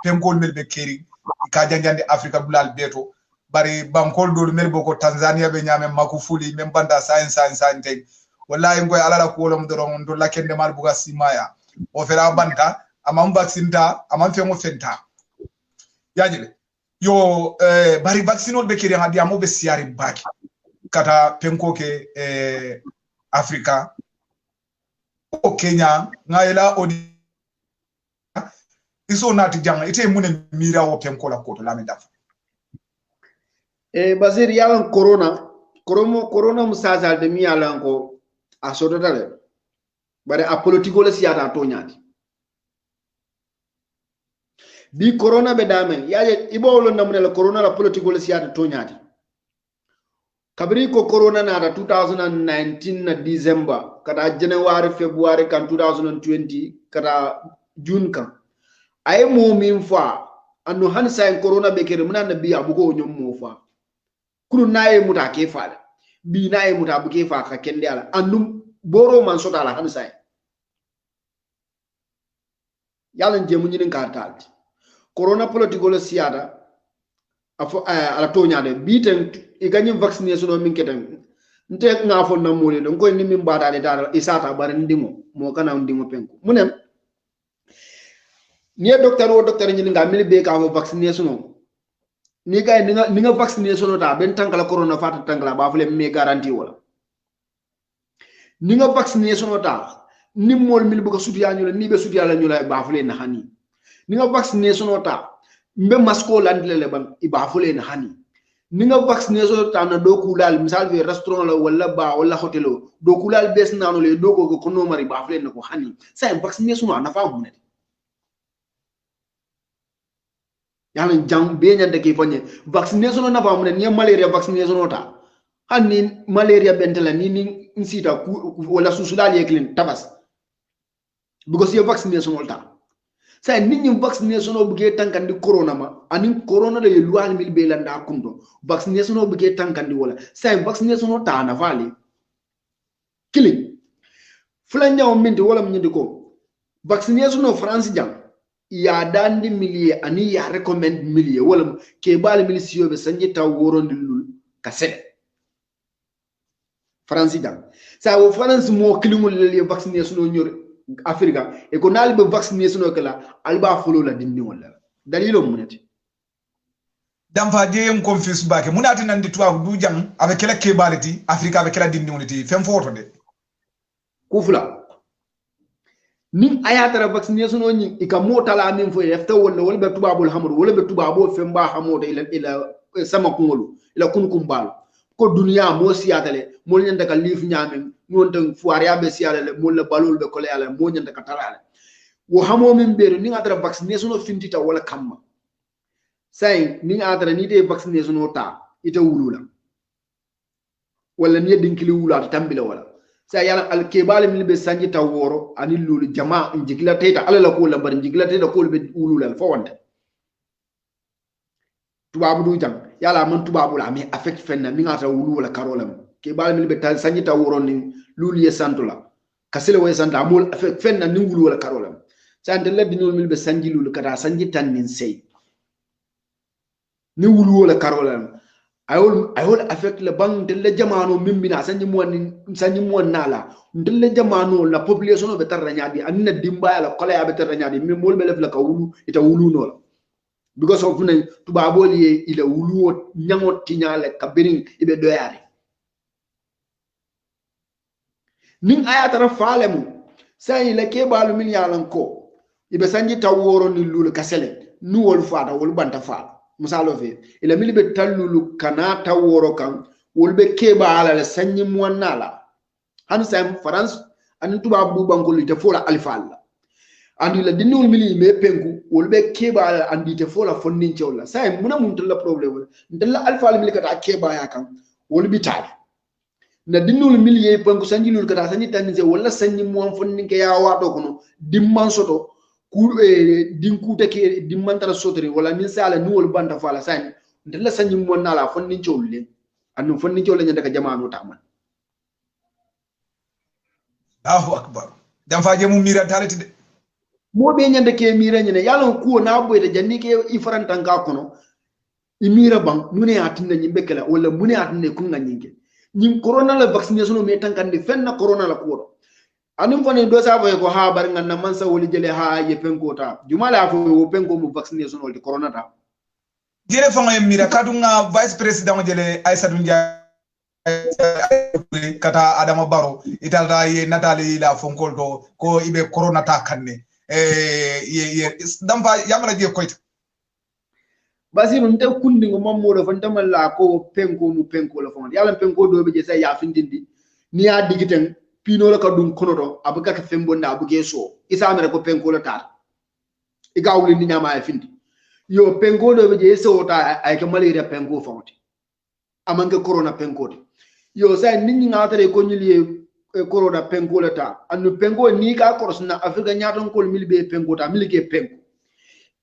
[SPEAKER 1] penkol melbe keri ka janjande afrika bulal beto bari bankol do melbo ko tanzania be nyame makufuli mem banda sai te wallahi ngoy alala ko wala mudoro do lakende mal buga simaya o fera banta amam vaccine amam fengo fenta yajile yo bari vaccine be kiri hadi amobe siari baki kata penko ke Afrika o Kenya ngaila odi iso nati jang ite mune mira wo ken ko la ko to la mi daf
[SPEAKER 2] Basir yalan corona musasa de mi yalan ko a soto dale bare a politiko le siyata to nyaati bi corona be damen yaje ibolo namune la corona la politiko le siyata to nyaati kabri ko corona na da 2019 na December kada January February kan 2020 kada June kan ay mo min fa anu hansa en corona be kere munana bi abugo nyom mo fa kunu naye muta ke faala bi naye muta bu ke fa ka kende ala andum boro man sota ala hansa yalla jemu nyinin ka talti corona politiko le siada afo ala to nyaade bi ten e ganyim vaccination min keten nte ngafo na mole don ko ni min bada dal isata bar ndimo mo kana ndimo penko munem ni docteur ni nga mil be ka vaccination ni kay ni nga vaccination ta ben tankala corona fata tankala ba fule me garantie wala ni nga vaccination ta ni mol mil bu ko sutiya ñu la ni be sutiya la ñu la ba fule na hani ni nga vaccination ta mbe masko landile le ban iba fule na hani ni nga vaccination ta na do kulal misal fi restaurant la wala ba wala hotelo do kulal bes nanu le do ko no mari ba fule na ko hani sa vaccination na fa mu ne yana jang be nyande ke fanye vaccination na fa mu ne ni malaria vaccination ta hanni malaria bentela ni nsita wala susudal yeklin tabas because your vaccination ta sa nit ñi vaccination o bëgge tankandi corona ma ani corona de luwal mil be landa kundo vaccination o bëgge tankandi wala sa vaccination o ta na fali kili fula ñaw minti wala ñindi ko vaccination o France jang ya dandi millier ani ya recommend millier wala ke bal milisiyo be sanji taw worondi lul kase France jang sa wo France mo kilimul le vaccination o ñor Africa e ko nal be vaccination o kala alba folo la dindi wala dalilo munati
[SPEAKER 1] damfa diem confuse bake munati nan di tuwa du jang avec la kebaliti Africa avec la dindi woniti fem foto de
[SPEAKER 2] kufla ni ayatara vaccination o ni ika motala min fo efta wala be tubabul hamru wala be tubabo femba hamoda ila sama kungolu ila kunkum bal ko dunia mo siyatale mo nyanda ka lif nyamen non tan fuariya be siyale mo la balol be kole ala mo nyanda ka tarale wo hamo min be ni ngatra vaccination o fintita wala kamma say ni ngatra ni de vaccination o ta ita wulula wala ni dinkili wula tambila wala say yala al kebale min be sanji taworo ani lulu jama njigila teta ala la ko la bar njigila teta ko be wulula fo wonde tubabu du jang yala man tubabu la mais affect fenna mi ngata wulu wala karolam ke bal mi be tan sanjita woron ni lulu ye santula kasile way santa amul affect fenna ni wulu wala karolam sante le dinol mi be sanji lulu kata sanji tan nin sey ni wulu wala karolam ayol affect le bang de le jamano mimbina sanji mo nala de le jamano la population be tarra nyaadi anna dimba la kola be tarra nyaadi mi mol be le ka wulu ita wulu no because of ne tubaboli ile wuluwo nyangot tinyale kabirin ibe doyare nin ayatara falemu sai le ke balu min yalan ko ibe sanji taworo ni lulu kasele nu wol faada wol banta faal musalo fe ile mili be talulu kana taworo kan wol be ke baala le sanji mo nala han sam France an tubabu bankol te fola alfalla andi la dinul mili me penku wolbe keba andi te fola fonnin cewla say muna mun tella problem ndella alfa mili kata keba ya kan wolbi taal na dinul mili ye penku sanjilul kata sanji tanise wala sanji mo fonnin ke ya wato kono dimman soto ku dinku take dimman tara sotori wala min sala ni wol banda fala say ndella sanji mo nala fonnin cewle anu fonnin cewle nyanda ka jama'anu taman
[SPEAKER 1] Allahu akbar dam faaje mu mira talati de
[SPEAKER 2] mo be nyande ke mira nyene yalla ko na boyde janni ke ifarantan ka kono imira bang mune atinna nyimbe kala wala mune atinne ko nganyinge nyim corona la vaccination me tankande fenna corona la ko anum fane do sa boy ko ha bar nganna man sa woli jele ha ye penko ta jumala fo wo penko mu vaccination wol corona ta
[SPEAKER 1] jere fango mira kadunga vice president jele Aïssatou Ndiaye kata Adama Barrow italta ye natali la fonkol do ko ibe corona ta kanne dampa yamara je koyta
[SPEAKER 2] basi mun ta kundi ngo mammo do fanta malla ko penko mu penko la fon yalla penko do be je say ya findindi ni ya digiten pino la ka dum kono do abuka ka fembo na abuke so isa mere ko penko la tar iga wuli ni nyama ya findi yo penko do be je so ta ay ka malaria penko fonti amange corona penko de yo say nit ñi ngatare ko ñulié corona penko la ta anu penko ni ka korosna afrika ñaton ko milbe penko ta milike penko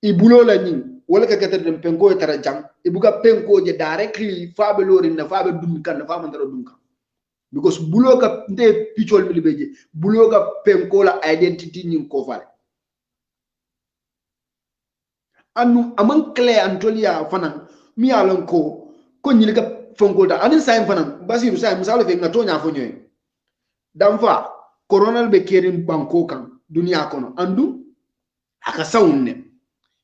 [SPEAKER 2] ibulo la ñi wala ka kata dem penko tara jang ibuga penko je directly faabe lorin na faabe dum kan na faama ndara dum kan because bulo ka nde pichol mi libeje bulo ka penko la identity ñi ko fale anu aman clé antolia fanan mi alon ko ñi ka fonko da anin say fanan basiru say musalo fe ngato nya fo ñoy dam fa corona be kerin banko kan dunia kono andu aka sawunne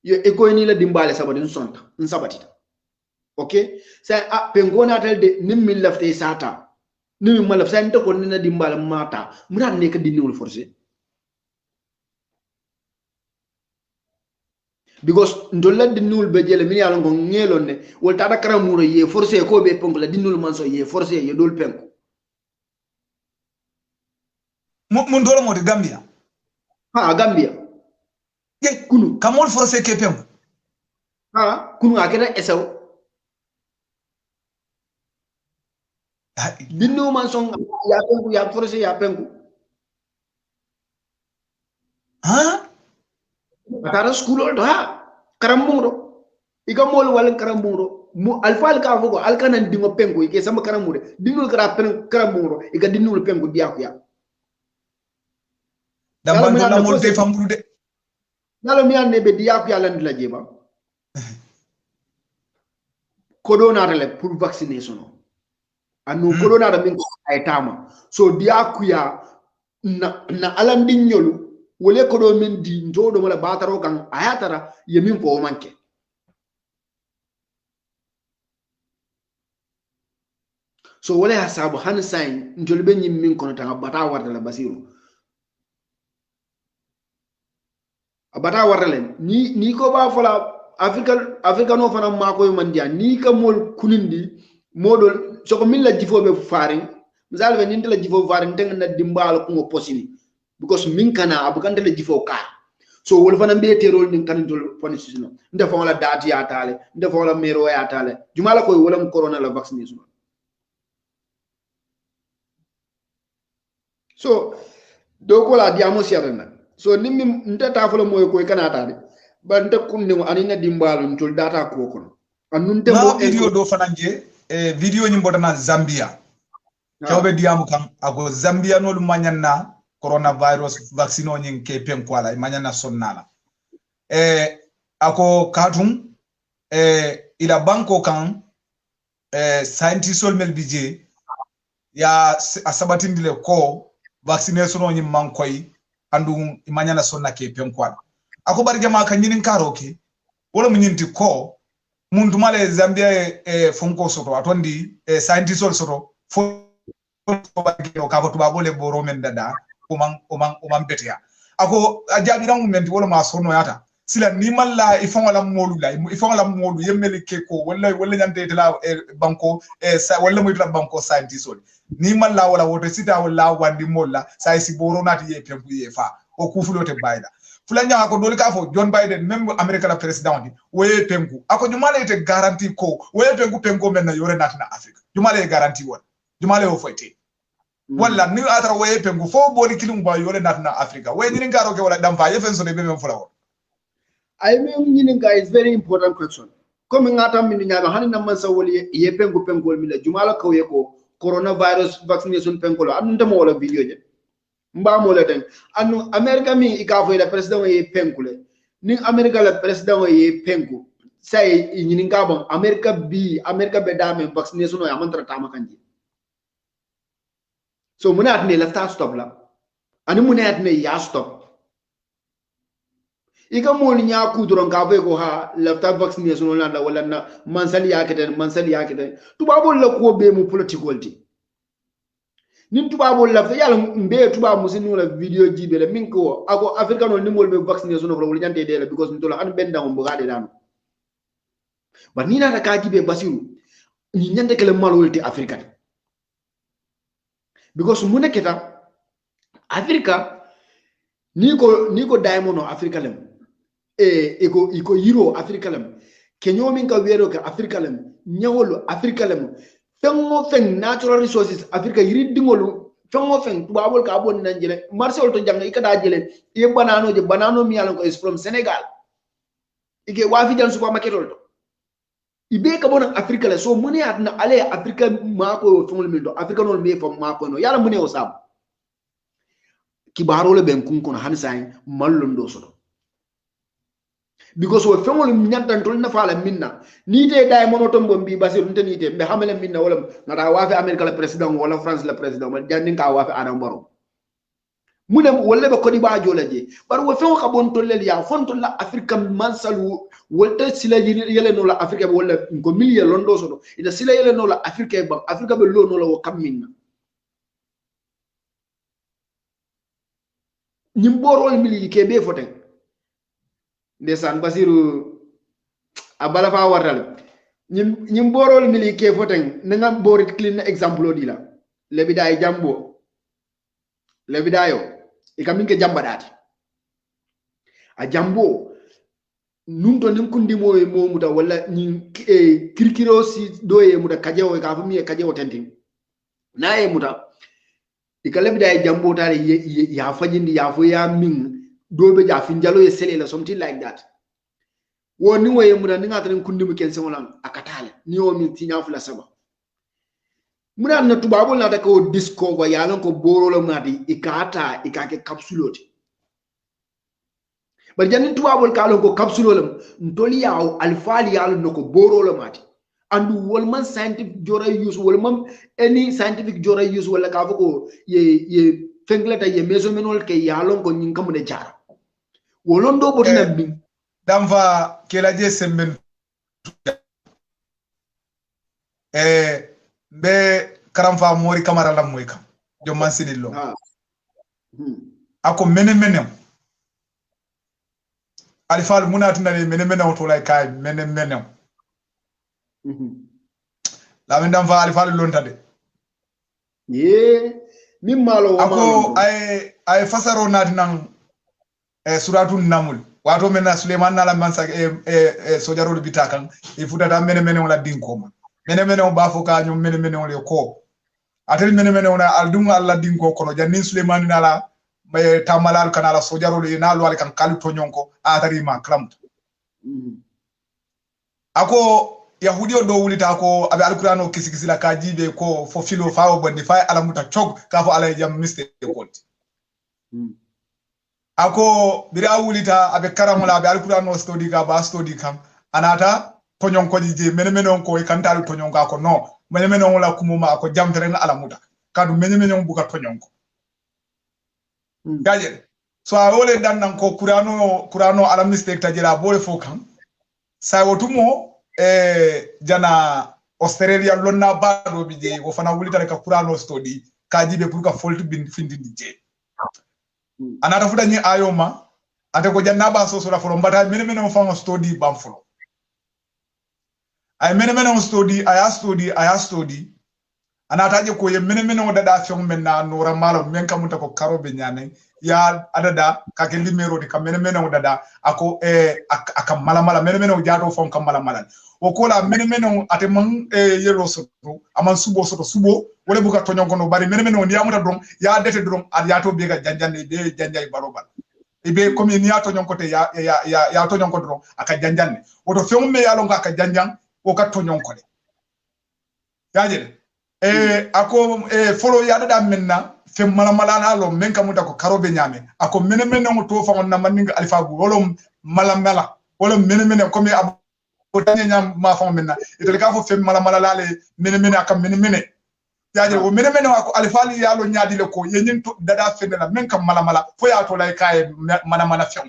[SPEAKER 2] yo ekoyni la dimbale sabadin sonta nsabatita okay say a pengo na tel de nim min lafte sata nim malaf say nta ko na dimbale mata mura ne ka dinul forcé because ndolla dinul be jele min yalla ngon ngelon ne wol tada karamuro ye forcé ko be pengo la dinul manso ye forcé ye dol pengo
[SPEAKER 1] mun dole mo de Gambia
[SPEAKER 2] ha Gambia
[SPEAKER 1] kunu kamol forcé ke pengo
[SPEAKER 2] ha kunu akena esaw dinno man son ya pengu ya forcé ya pengu
[SPEAKER 1] ha
[SPEAKER 2] atara school do ha karamburo iga mol wal karamburo mu alfal ka fugo alkanan dingo pengu ike sama karamure dinul kara karamburo iga dinul pengu biya ya
[SPEAKER 1] dam ban la mol te famru de
[SPEAKER 2] nalo mi anne be diya ko yalla ndila jeba kodo na rele pour vaccination anu kodo na min ko ay tama so diya ko ya na alandi nyolu wole kodo min di ndodo mala bataro kan ayatara yemin fo manke so wole hasabu han sign njolbe nyim min kono tan bata warta la basiru abata waralen ni ko ba fola africa no fana mako mandia ni ka mol kunindi modol soko min la jifobe faring misal be nintela jifo faring teng na dimbal ko posini because min kana abukante la jifo ka so wol fana be terol nin kan dol ponisino nda fa wala dati ya tale nda fa wala mero ya tale jumala koy wala corona la vaccination so do ko la diamo siarena so nimmi ntata folo moy koy kanata de ba nta kunni anina dimbalu ntol data ko kono annunte mo
[SPEAKER 1] video do fananje video ni mbodana Zambia kawbe diamu kan ago Zambia no lu manyanna coronavirus vaccine o nyin ke pen kwala manyanna sonnala ako katum ila banko kan scientist ol melbije ya asabatindile ko vaccination o nyin man koy andu imanyana sonna ke penkwala ako bari jama kan nyinin karoke wala munyinti ko muntu male Zambia fonko soto atondi scientist soto fo bagino ka fotu babole boro men dada oman betia ako ajabi rangu menti wala ma sonno yata sila ni malla ifon wala molu la ifon wala molu yemele ke ko wala nyante tela banko wala mo tela banko scientist ni malla wala woto sita wala wandi molla sai si boro nati ye pempu ye fa o kufulote bayda fulanya ako doli ka fo John Biden même America la president di woye pengu ako jumale ite garantie ko woye pengu men na yore nati na Africa jumale garantie won jumale o foyte wala ni atara woye pengu fo boli kilum ba yore nati na Africa woye ni ngaro ke wala damfa yefen so de be men fula won
[SPEAKER 2] I mean ni nga is very important question comme ngata min nyaaba hani na man sawoli ye pengu mi la jumala ko ye ko coronavirus vaccination pengu la anu ndamo wala video je mba mo le den anu America mi ikafo la president ye penkule ni America la president ye penku say nyini ngabon America be dame vaccination ya mantra tama kanji so munat ne la stop la anu munat ne ya stop ika mo nya kudron ka fe ko ha lafta vaccination la wala na mansali yakete tubabo la ko be mu political ti nin tuba bol la fe yalla mbe tuba musinu la video jibe la min ko ako africa no nimol be vaccination no wala jante de la because ntola an benda on bugade dan ba ni na ka jibe basiru ni nyande kele malolti africa because muna keta africa ni ko diamond africa lem iko euro africa lem kenyo min ka wero ka africa lem nyawolo africa lem fengo feng natural resources africa yiri dingolu fengo feng tubabol ka bon nan jele marcel to jang ikada jele e banano mi yalan ko is from senegal ike wafi jan supermarket to ibe ka bon africa la so muni atna ale africa ma ko fengol min do africa non me fam ma ko no yala muni o sab kibaro le ben kun kono hansain mallondo so because we fengol nyantan tol na fala minna ni te day monotom bombi basir nte ni te be xamale minna wala ngata wafi america le president wala france le president ma jandin ka wafi adam baro munem wala be kodi ba jolaje bar we fengo ka bon tollel ya fonto la africa mansalu wolta sila yele no la africa wala ko millier londo so ida sila yele no la africa ba africa be lo no la wo kam minna nyimborol mili ke be foten ndesan basiru abala fa wartal ñim borol mili ke foten nga borit clean example di la le biday jambo le bidayo e kam minke jamba dati a jambo nunto nin kundi mo muta wala ni kirkiro si doye muta kajewo ka fumi kajewo tentin na e muta e kala biday jambo tare ya fajindi ya fo ya min dobe ja finjalo ye sele something like that woni waye muna ninga tan kundi mu kense wala akatale ni o mi tinya fula saba muna na tubabo na ta ko discover yalon ko borolo mati ikata ikake capsuloti bar janin tubabo kalon ko capsulolam ndoli yaw alfali yalon no ko borolo mati andu wol man scientific jora use wol man any scientific jora use wala ka ko ye fengleta ye mesomenol ke yalon ko nyin kamude jara wolondo botina bin
[SPEAKER 1] damva kela je semben be karamfa mori kamara lam moy kam jom man sinillo ako menem alifal munatina le menem to lay kay menem la men damva alifal lontade
[SPEAKER 2] ye mimmalo
[SPEAKER 1] ako ay fasaro natinan suratu namul wato mena Suleiman nala mansa sojarol bitakan e futata menem wala dinkoma menem ba foka nyum menem le ko atel menem wala aldum alla dinko kono jannin Suleiman nala be tamalal kanala sojarol e nalu wala kan kalu to nyonko atari ma kram ako yahudi do wulita ko abe alqur'ano kisikisila ka jibe ko fo filo faawo bandi fay alamuta chog ka fo alay jam miste ko ako bira wulita abe karamola abe alqur'ano study ka ba study kam anata tonyon ko je menemenon ko e kantalu tonyon ka ko no menemenon wala kumuma ako jamtere na alamuta kadu menemenon buka tonyon ko gaje so a wole dan nan ko qur'ano ala mistake tajira bole fo kam sa wotumo jana Australia lonna baro bije wo fana wulita ka qur'ano study ka jibe pour ka foltu bin findindi je anata fuda ni ayoma ate ko janna ba so la folo mbata menemenon fa study bam folo ay menemenon study aya study anata je ko ye menemenon dada fion menna nora malo men kamuta ko karobe nyane ya adada ka ke limero de ka menemenon dada ako aka mala menemenon jato fon kam mala o ko la menemenon ate man yelo soto aman subo wala buka tonyon kono bari menemenon ya muta dron ya dete dron ad yato be ga janjande be janjay barobal e be comme ni ya tonyon kote ya tonyon ko dron aka janjanne woto fion me yalo nga aka janjan o ka tonyon ko de yaje ako folo ya dada menna fe mala na lo men kamuta ko karobe nyame ako menemenon to fa on na maninga alfa bu wolo mala wolo menemenon comme o tanya nyam ma fa menna itel ka fo fe mala lale menemene aka menemene yaje o menemene ko alfali yalo nyaadi le ko yenyin to dada fenela men kam mala fo ya to lay kay mana fion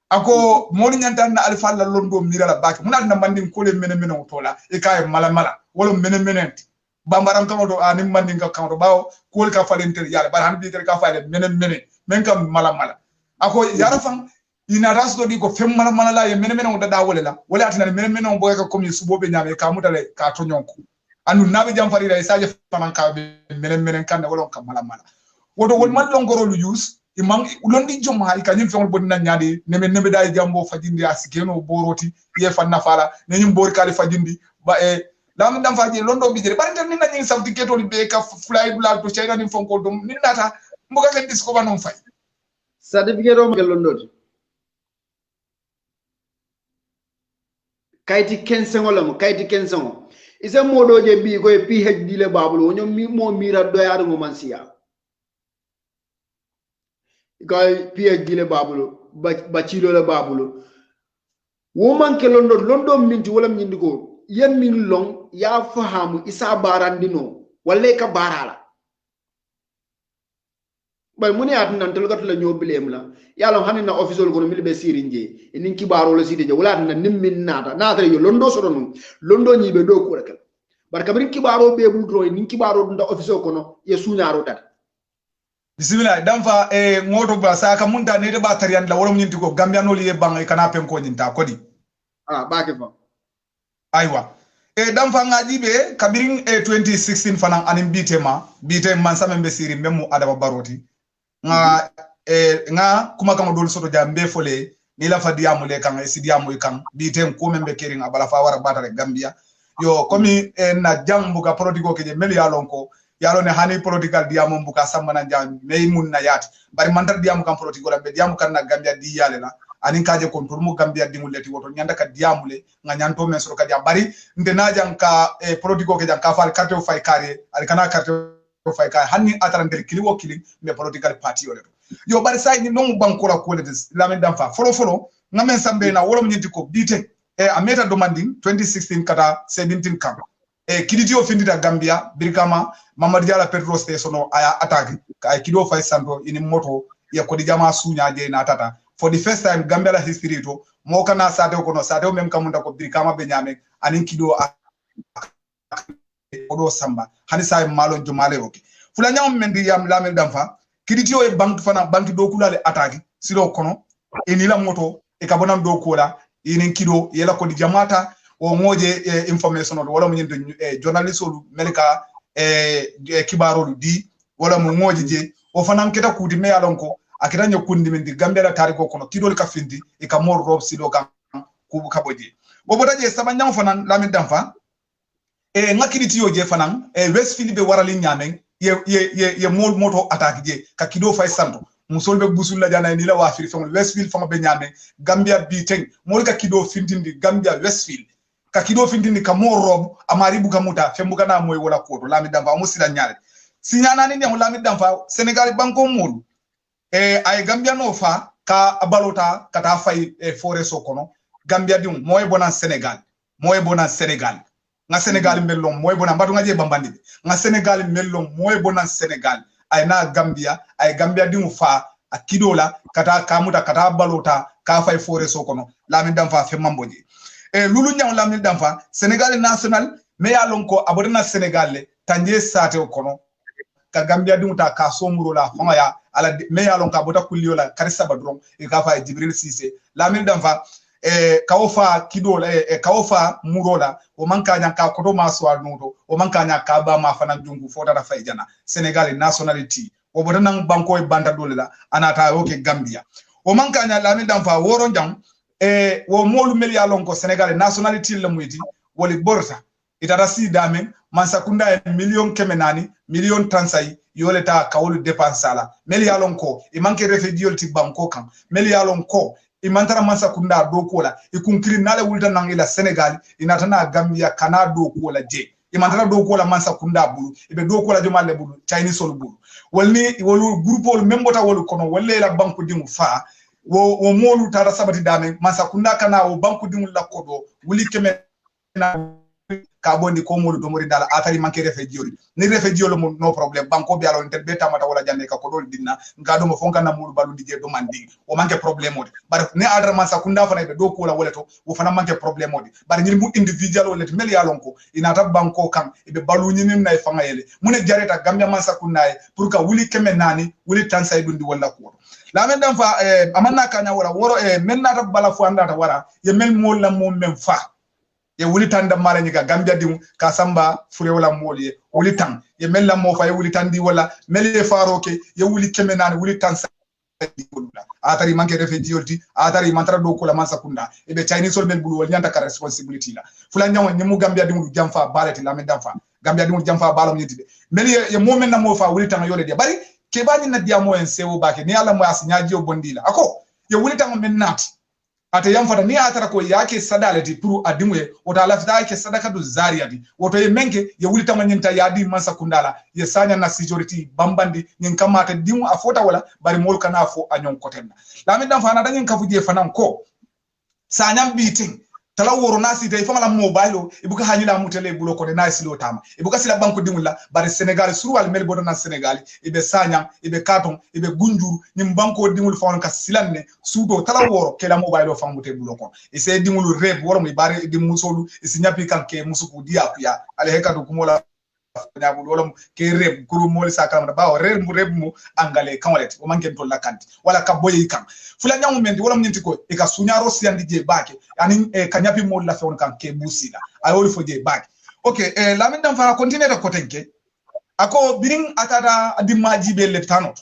[SPEAKER 1] ako moni nyantan na alfal la londo mira la baki munat na mandin ko le menemene to la e kay mala wolo menemene bambaram kamoto anim mandinga kamoto bawo kol ka falenter yalla bar han bi ka faale menen men kam mala ako yara fan ina rasdo di ko fem mala la ye menen on da wole la wala atina menen on boy ka comme subobe nyame ka mutale ka to nyonko anu nabe jam farida e saje fanan ka menen kan wala kam mala wodo wol man longoro lu use imang londi jom hay kanyim fengol bodina nyaade nebe day jambo fajindi asikeno boroti ye fanna fala nenyum bor kali fajindi ba e lam dam faji londo bijere barante ni nani safti ketoli be ka fly dulal to china ni fonko dum ni nata mbuga ken discover non fay
[SPEAKER 2] certificate o magal londo kayti kensengolamo kayti kensengo ise modoje bi ko PhD le babulu nyom mi mo mira doyaado mo mansiya gay PhD le babulu bacilo le babulu wo manke londo minti wala nyindi ko yen min long ya fahamu isa barandino wala ka barala bay muni at nan tel gat la ñobilem la yalla hanni na official ko mi be sirinje inin kibaro la sidi wala na nimmin nata yo londo so don londo nyibe do ko rek barka bari kibaro be bul dro inin kibaro nda official ko no ye suñaro dat
[SPEAKER 1] bismillah damfa ngoto ba saka munta ne de ba tariyan la wala nyinti ko gambiano li bang kana pen ko nyinta kodi
[SPEAKER 2] baake fa
[SPEAKER 1] aywa damfa ngaji be kabirin 2016 fanan anim bitem man samembe siri memu adaba baroti nga kuma kama dol soto jambe fole ni la fadiamu le kan sidiamu kan bitem ko membe kering abala fa wara batare gambia yo komi na jambu ga politiko ke je mel yalonko yalo ne hani political diamu mbuka samana jam mey mun na yati bari mantar diamu kan politiko la be diamu kan na gambia di yale la anin kaje kon turmu gambia dinguleti woto nyanda ka diamu le nga nyanto men soro ka dia bari ndena jang ka politiko ke jang ka fal carte o fay carré al kana carte o fay carré hanni atarandir kili wo kili me political party yo bari say ni non bankola ko le lamen damfa folo ngamen sambe na wolom nyinti ko bite a meta demanding 2016 kata 17 kam kiditi o findita gambia birkama Mamadou Diala Petro Station aya attaque kay kido fay santo ini moto ya ko di jama sunya je na tata for the first time gambia la history to mo kana sate ko no sate mem kamunda ko birkama be nyame anin kido odo samba hani say malo jumale oke fula nyam mendi yam lamel damfa kiditi o e bank do kulale attaque silo kono eni la moto e kabonam do kola inin kido yela ko di jamata o ngoje information wala mo nyinde journalist olu melika kibaro di wala mo ngoje je o fanan keta kudi me alonko akita nyakundi min di gambia la tariko kono kidol ka findi e ka mor rob silo kan ku kaboje bo bodaje sama nyam fanan lamin damfa ngakiditi yo je fanan Westfield be warali nyamen ye mol moto attaque je ka kido fay santo musolbe busulla jana ni la wafiri fam Westfield fam be nyame gambia biteng mol ka kido findindi gambia Westfield ka kido findindi ka mo rob amari buka muta fembuka na moy wala koto lami damfa mo sila nyaale sinyana ni ne lami damfa Senegal banko molu ay gambia no fa ka abalota kata fay foreso kono gambia dum moy bonan Senegal nga Senegal mellom moy bonan batu nga je bambandi nga Senegal mellom moy bonan Senegal ay na Gambia ay Gambia dum fa akidola kata kamuta kata balota ka fay foreso kono lami damfa fe mamboji lulu nyaw lami damfa Senegal national me ya lonko abodana Senegal le tanje sate kono ka Gambia dum ta ka somuro la fama ya ala me ya lonka bota kuliola karisa badron e ka fa Jibril Cissé lami damfa kaofa kidola kaofa murola o manka nya ka kodo maswa nudo o manka nya ka ba ma fana jungu fota da fayjana Senegal nationality o botanan banko e banda dolela anata oke Gambia o manka nya lami damfa woro jang wo molu melia lonko Senegal nationality le muiti woli borta itata si damen mansakunda million kemenani million transai yoleta kawolu depensala melia lonko e manke refugee ti banko kan melia lonko imantara mansa kunda do kola ikunkiri nale wulta nangila Senegal inatana Gambia kana do kola je imantara do kola mansa kunda bulu ibe do kola jomale bulu Chinese ol bulu walni wolu groupe ol membota wolu kono walle la banku dimu fa wo molu tara sabati dame mansa kunda kana o banku dimu la kodo wuli keme na ka bondi ko molu do mori dala atari manke refejiori ni refejiolo mo no problem banko bi alon tel beta mata wala jande ka ko dol dinna ngado mo fonka na mulu balu dije do mandi o manke problem odi bar ne adra man sakunda fana be do ko la wala to o fana manke problem odi bar ni mu individual wala mel yalon ko ina tab banko kam e be balu ni nin nay fanga yele mune jareta gambia man sakunda e pour ka wuli keme nani wuli tansay dundi wala ko la men dam fa amanna kanya wala woro men nata bala fu andata wara ye mel mo la mo men fa ye wuli tan da mala nyika gambia dim ka samba fure wala moli wuli tan ye mel la mo fa ye wuli tan di wala mel ye faroke ye wuli keme nani wuli tan atari manke refejiolti atari mantra do ko la man sakunda e be chinese sol mel bulu wal nyanta ka responsibility la fula nyaw ni mu gambia dim jamfa balati la men dam fa gambia dim jamfa balom nyiti mel ye mo men na mo fa wuli tan yole de bari ke bani na dia mo en sewo bake ni ala mo asinyaji obondila ako ye wuli tan men nati ate yamfata ni atara ko yake sadalati pour adimwe wota lafita yake sadaka do zariati woto ye menke ye wuli tan nyinta yadi mansa kundala ye sanya na security bambandi nyin kamata dimu afota wala bari mol kana afo anyon kotenna la mi dan fana danyen kafuje fanan ko sanyam beating tala woro nasi tay fama la mobile ibuka hanyula mutele bulo ko de nasi lo tama ibuka sila banko dimula bari Senegal suruwal mel bodo na Senegal ibe sanya ibe katon ibe gunjuru nim banko dimul fawon ka silanne sudo tala woro kela mobile o famute bulo ko ise dimulu rep woro mi bari dim musolu isinyapi kanke musuku dia ya ale hekatu kumola nyabu wala ke rep kuru moli sakam ba rep mu angale kanwalet o mangen to lakanti wala ka boyi kam fula nyamu mendi wala mnyenti ko e ka sunyaro siandi je bake ani kanyapi moli la fewon kan ke busila ay woli fo je bake okay la min dam fa continue da kotenke ako biring atata adimaji be leptano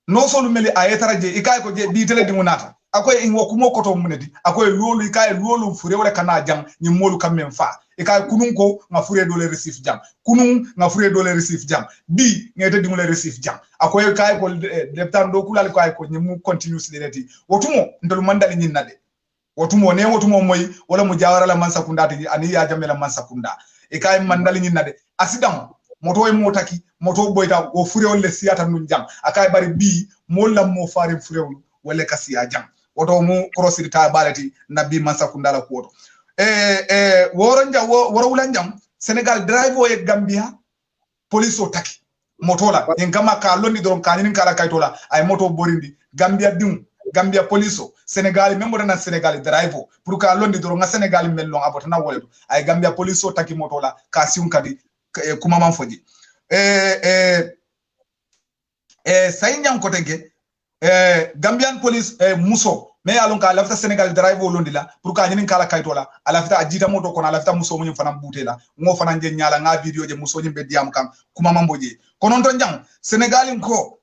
[SPEAKER 1] no solu meli ayetara je ikay ko je bi tele dimunata ako in wokumo koto munedi ako lolu ikay lolu fure wala kana jang ni molu kamem fa ikay kunun ko nga fure dole receive jam kunun nga fure dole receive jam bi ngete dimule receive jam ako ikay ko leptano do kulal ko ay ko ni mu continuously reti wotumo ndol mandali nyin nade wotumo moy wala mu jawara la man sakunda ti ani ya jamela man sakunda ikay mandali nyin nade asidam moto e motaki moto boyta o fure wala siyata nun jam akay bari bi mo lam mo faare fure wala kasiya jam woto mu crossita balati nabi man sakunda la ko woro wulan jam Senegal drive o e Gambia police o taki motola en kama ka londi doron kanin kala kaytola ay moto borindi Gambia police o Senegal membo na Senegal drive o pour ka londi doron nga Senegal mello abotana woledo ay Gambia police o taki motola ka siun kadi kuma man foji saynyam kotenke Gambian police muso me alon ka lafta Senegal drive o londila pour ka nyinin kala kaytola alafta ajita moto kono alafta muso mun fana butela ngo fana je nyala nga video je muso nyimbe diam kam kuma mamboje konon ton jang Senegal ko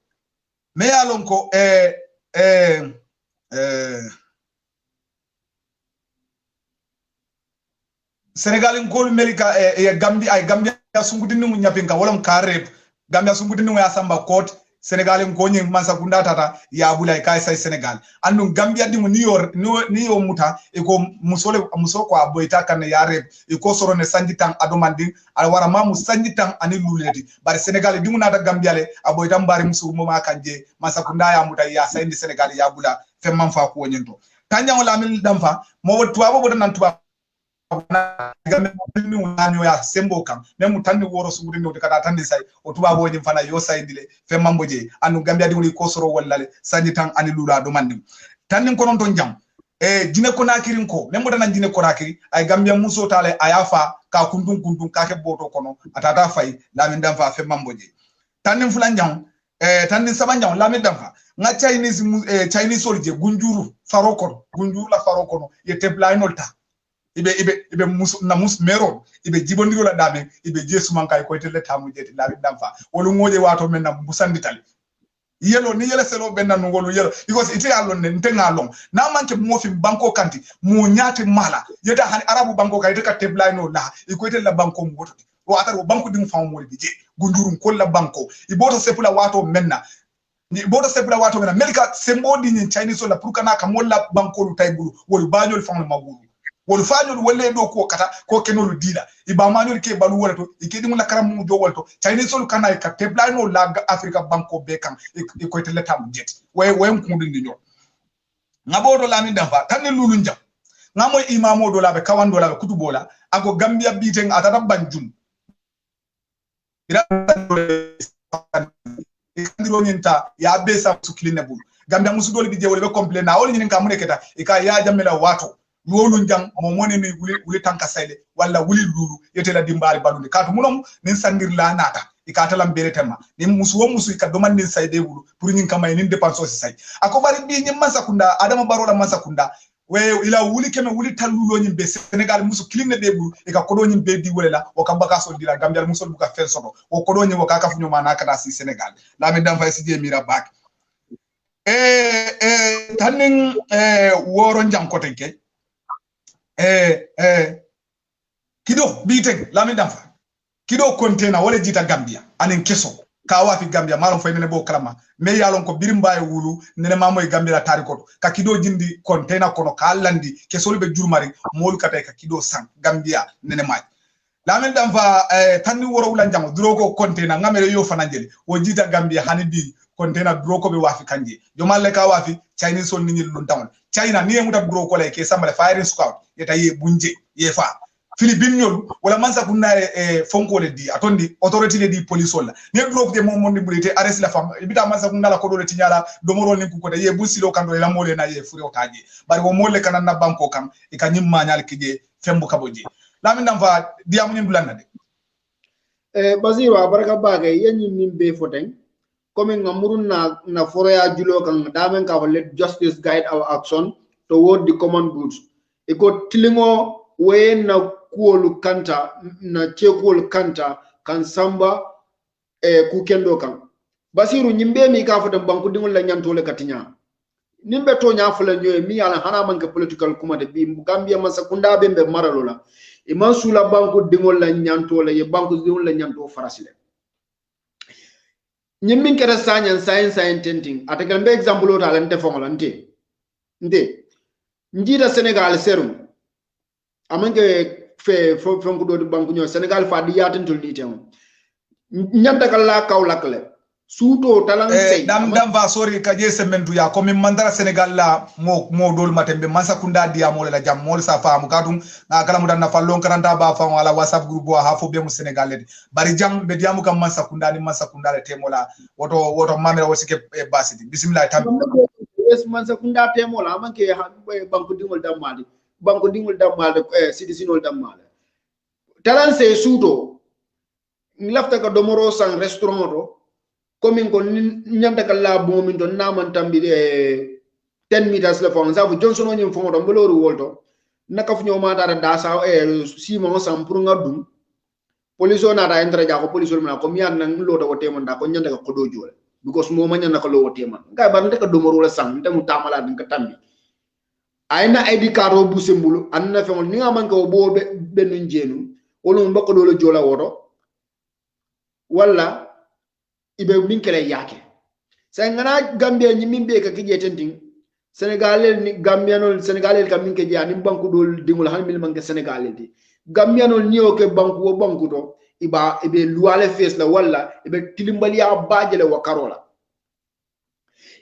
[SPEAKER 1] me alon ko Senegal ko melika Gambia sungudini mu nyapinka wala mkarep Gambia sungudini mu asamba court Senegal ngonye mansa kunda tata ya bula ikai sai Senegal anu Gambia dimu niyo muta iko muso ko aboita kan ya rep iko soro ne sanjitang adomandi alwara mamu sanjitang ani luleti bari Senegal dimu nata Gambia le aboita mbari musu mo makanje mansa kunda ya muta ya sai Senegal ya bula femman fa ko nyento tanya wala mil damfa mo tuwa bo nan tuwa ya sembo kam memu tanni woro sugudi no kada tanni sai o tuba bo nyim fana yo sai dile fe mamboje anu Gambia di ko soro wallale sanji tan ani lula do mandim tanni ko non ton jam jine ko nakirin ko memu dana jine ko nakiri ay Gambia muso tale ayafa ka kundun ka ke boto kono atata fay lamin dam fa fe mamboje tanni fulan jam tanni saban jam lamin dam fa nga Chinese solje gunjuru la farokono ye tebla inolta ibe mus mero ibe jibondiro la dame ibe jesu mankay ko tele tamu jeti la damfa wolu ngoje wato men na busandi tali yelo ni yele selo benna ngolu yelo because ite alon ne ntenga long na manke mo fi banko kanti mo nyate mala yeta hani arabu banko kay te ka tebla no la iko tele la banko mo woto o atar banko dum fam mo je gunjurun ko la banko iboto sepula wato menna ni bodo sepula wato menna melka sembodi ni Chinese la pour kana kamolla banko lu taybulu wolu bañol fam magulu wol fañol wolle do ko kata ko kenolu dila iba mañol ke balu wala to ikedi mun la karam mu do wala to Chinese sol kana ka teblano la Africa banko be kan e ko tele tam jet way kundu ndi ñor ngabodo la min dafa tan lulu njam ngamo imamo do labe kawando labe kutubola ako Gambia biteng atata banjum ira ndiro nyinta ya besa sukiline bul Gambia musu dole bije wole be complain na wol nyinin ka muneketa e ka ya jamela wato lolu jang mo moni ni wuli tanka sayle walla wuli lulu yetela dimbari balunde katu munom nin sandir la nata ikatalam beretema ni musu wo musu ka doman nin sayde wulu pour nyin kamay nin dépense aussi say ako bari bi nyim masakunda adama barola masakunda we ila wuli keme wuli talulo nyim be Senegal musu kilinne be bulu e ka kodo nyim be di wolela o kamba ka so dira Gambia musu buka fel soto o kodo nyim o ka ka funyo mana kata si Senegal la me dam fay si je mira bak tanin woro njam kotenke kido biteng lami damfa kido container wala jita Gambia anen keso ka wafi Gambia maron fay nene bo kalama me yalon ko birimbaye wulu nene mamoy Gambia la tarikoto ka kido jindi container kono ka landi keso be jurmari mol kata ka kido san Gambia nene maj lami damfa tanni woro wula jango drogo container ngamere yo fananjeli o jita Gambia hanidi container droko be wafi kanje jomalle ka wafi Chinese on ninyi luntawon China ni muta droko lay ke sambale firing squad yeta ye bunje ye fa Philippine nyol wala mansa kunna fonko le di atondi autorité le di police wala ne droko de mom mondi bulite arrest la femme bita mansa kunna la ko dole tinyala do moro ni ko de ye busilo kando la mole na ye fure otaje bari wo mole kana na banko kam e ka nyimma nyal kije fembu kaboji lamin nam fa diamu nyin bulanna de
[SPEAKER 2] Basiru baraka bagay yen nyim be foten comme ngamurun na foroya julo kan damen ka let justice guide our action toward the common goods iko tilingo we na kuolu kanta na chekuol kanta kan samba ku kendo kan Basiru nyimbe mi ka fotam banku dingol la nyantole katinya nimbe to nya fula nyoy mi ala hana manke political kuma de bi Gambia masakunda bembe maralola iman sula banku dingol la nyantole ye banku dingol la nyanto farasile nyimmin kera sanyan science tenting atagal be example ota lan tefongola nte njida Senegal serum amanke fe fonku do banku nyo Senegal fa di yatentul ni tem nyanda kala kawlakle suto talang sey
[SPEAKER 1] dam va sori ka je sementu ya comme mandara Senegal la mo dol matembe masakunda dia mo la jam mo sa faamu kadum na kala mudan na fallon karanta ba fa wala WhatsApp group wa ha fo be mu Senegal le bari jam be diamu kam masakunda le temola woto mamere wosike basiti bismillah tam
[SPEAKER 2] yes masakunda temola manke banku dingol damali banku dingol damali citizenol damali talang sey suto lafta ka domoro sang restaurant do comme ko nyanta kala bo min don naman tambi 10 meters la fon sabu Johnson on fon do mboloru wolto naka fu ñoma dara da sa simon sam pour ngadum police on ada entra ja ko police on ko mi an nan lo do wote man da ko nyanta ko do jole because mo man naka lo wote man ga ban ndeka domoro la sam tamu tamala din ka tambi ayna ID card bu sembulu an na fon ni nga man ko bo ben njenu wolu mbako do la jola woto wala ibe min kele yake say ngana Gambia ñi min be ka kije tenting Senegal ni Gambianol Senegal ka min ke jani banku dol dingul han mil manke Senegal di Gambianol niyo ke banku wo banku do iba ibe luale face la wala ibe tilimbali ya bajele wa karola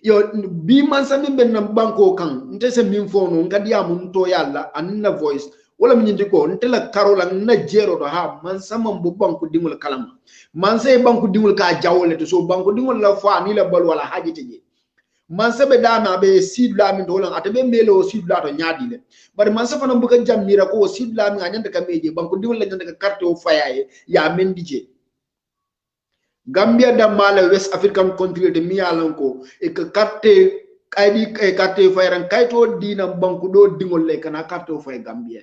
[SPEAKER 2] yo bi man sa min ben banko kan nte se min fono ngadi amun to yalla anna voice wala min ndiko ntela karola na jero do ha man sama bu banku dingul kalama man say banku dingul ka jawole to so banku dingul la fa ni la bal wala haji teje man sabe dama be sidla min dolan atabe melo sidla to nyaadi le bar man sa fana bu ka jammira ko sidla mi nyanda ka meje banku dingul la nyanda ka carte o fayaye ya men dije Gambia da mala West African country de mi yalan ko e ka carte ID e carte fayaran kayto dina banku do dingul le kana carte o fay Gambia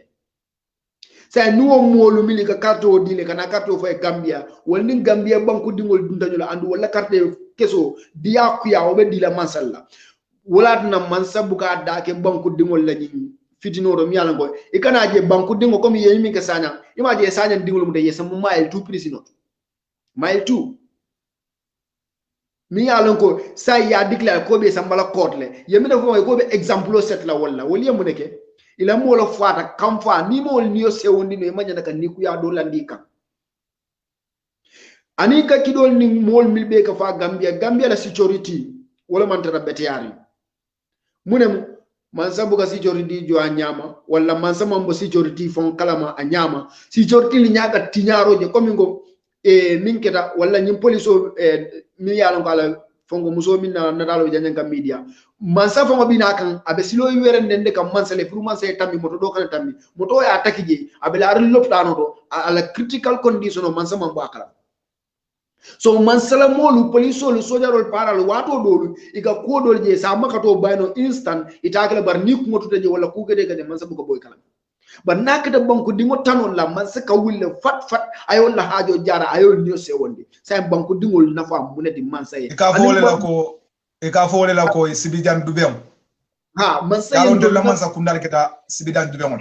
[SPEAKER 2] sa nuwo molu mili ka carte o dine kana carte o fay Gambia woni Gambia banku dingol dundañu la andu wala carte keso diya kuya o be dila mansalla wala na mansa buka dake banku dingol la ni fitino do mi yalan ko e kana je banku dingo comme yemi min ka sanya ima je sanya dingol mu de yesa mu mile 2 prisino mile 2 mi yalan ko sa ya declare ko be sambala court le yemi da ko be exemple set la wala wali mu neke ila mo la fata kam fa ni mo niyo sewundi no manya naka ni ku ya do landi kan ani ka kidol ni mol milbe ka fa Gambia la security wala man tara betiyari munem mansa buka security jo a ñama walla mansa mambo security fon kalama a ñama security li ñaga tiñaroje comme ngo min keta walla ñim police o mi yalon ko ala fongo muso min na dalo janyan kam media mansa fongo bina kan abe silo weren nende kam mansa le pour mansa tammi moto do kan tammi moto ya takije abe la loptano do ala critical condition o mansa mambo akala so mansala molu police lu sojarol paral wato dolu iga ko dol je sa makato bayno instant itakala bar ni ko motude je wala ku gede gade mansa bugo boy kala bar nakata banku dingo tanon la mansa ka wulle fat ayo la hajo jara ayo nyo se wonde say banku dingol nafa munedi mansa e
[SPEAKER 1] ka fole la ko sibijan dubem
[SPEAKER 2] ha mansa
[SPEAKER 1] yaron de la mansa kundal keta sibijan dubem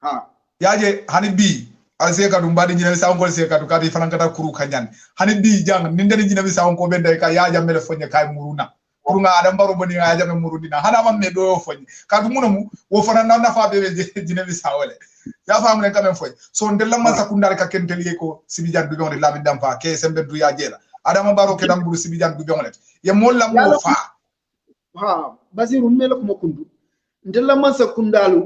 [SPEAKER 2] ha
[SPEAKER 1] yaje hani bi alse ka dum badi nyina sa ngol se ka du kadi fanan kata kuru kanyan hani bi jang ninde nyina bi sa ko bende ka ya jamele fonye kay muruna pour nga adam baro boni nga jame murudina hana mam me do fonye ka du munamu wo fanan na fa be jina bi sa wala ya fam ne kamen foy so ndella man sakundal ka kenteli ko sibijan du gonde labi dampa ke sembe du ya jela adam baro ke dam buru sibijan du gonde ye molla mo fa
[SPEAKER 2] ha basiru melo ko kundu ndella man sakundalu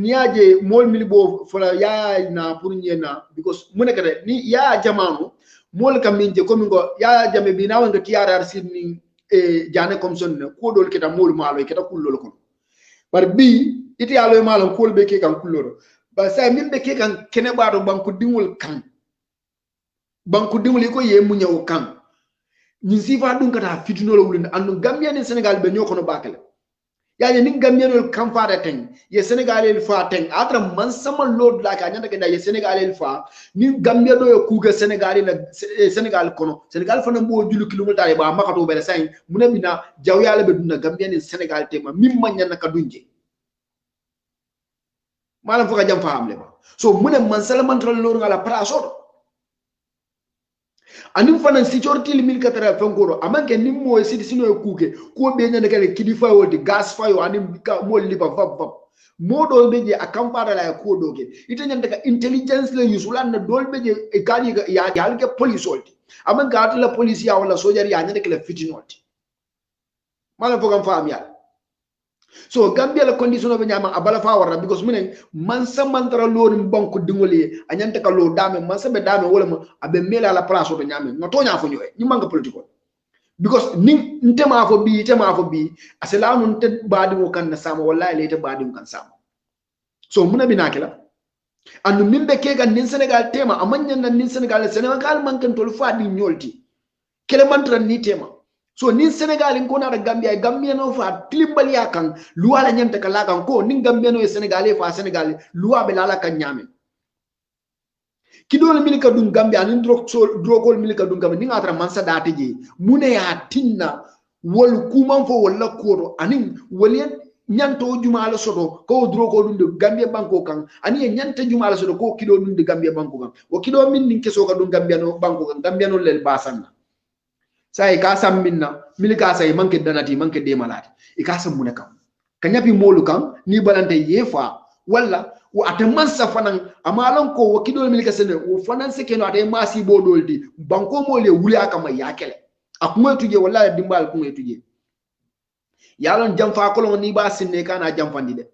[SPEAKER 2] niaje mol milibo fola ya na pour nyena because munekade ni ya jamanu mol kam minje ko mingo ya jame bi nawanga tiarar sidni jane comme son ko dol keta mol malo keta kullol ko par bi iti alo malo ko be ke kan kulloro ba sa min be ke kan kene bado banku dingul ko ye munyaw kan ni sifa dun kata fitinolo wulinde andu gambia ni senegal be ñokono bakale yaye nin gambianol kam faada ten ye sénégalel fa ten atra man sama load la ka nyanda ke da ye sénégalel fa nin gambia do yo kuga sénégalel na sénégal kono sénégal fa na mbo julu kilomo tare ba makato bele say muna bina jaw yalla be dunna gambian sénégal tema mim man nyana ka dunje malam foka jam fa amle ba so muna man salaman tral lor ngala praso anim fanan security limil katara fankoro amanke nim mo sidi sino kuke ko be nyane kale kidi fayo di gas fayo anim ka mo liba vab modo beje akampara la ko doge ite nyande ka intelligence le yusulan na dol beje e kali ya halke police olti amanka atla police ya wala sojar ya nyande kale fitinoti mala fogam fam ya so gambia la condition be nyama abala fa warra because minen man samantara loni banko dingoli anyanta ka lo dame man sabe dame wala ma abe mela la place to nyame no to nya fo nyoy ni manga political because ni ntema fo bi asela non te badi mo kan na sama wallahi le te badi mo kan sama so muna binakila andu mimbe ke gan nin senegal tema amanyan nan nin senegal man kan tol fadi nyolti kele mantra ni tema so nin senegal ko na gambia no fa tilimbali yakan luwa la nyanta kala kan ko nin gambia no senegal fa senegal luwa be lala kan nyame kidol milika dun gambia nin drogol milika dun gambia nin atra mansa date je mune ya tinna wol kuman fo wala kodo anin waliyan nyanto jumala soto ko drogo dun de gambia banko kan ani nyanta jumala soto ko kido dun de gambia banko kan o kido min nin keso ka dun gambia no banko kan gambia no lel basanna sai ka sam minna milika sai manke danati manke de malati e ka sam munaka kanyapi molu kan ni balante yefa walla wa ataman safanan amalan ko wakidol milika sene o fanan se keno atay masi bodoldi banko mole wuli aka ma yakele akuma tuje walla dimbal kuma tuje yalon jamfa kolon ni ba sinne kana jamfandi de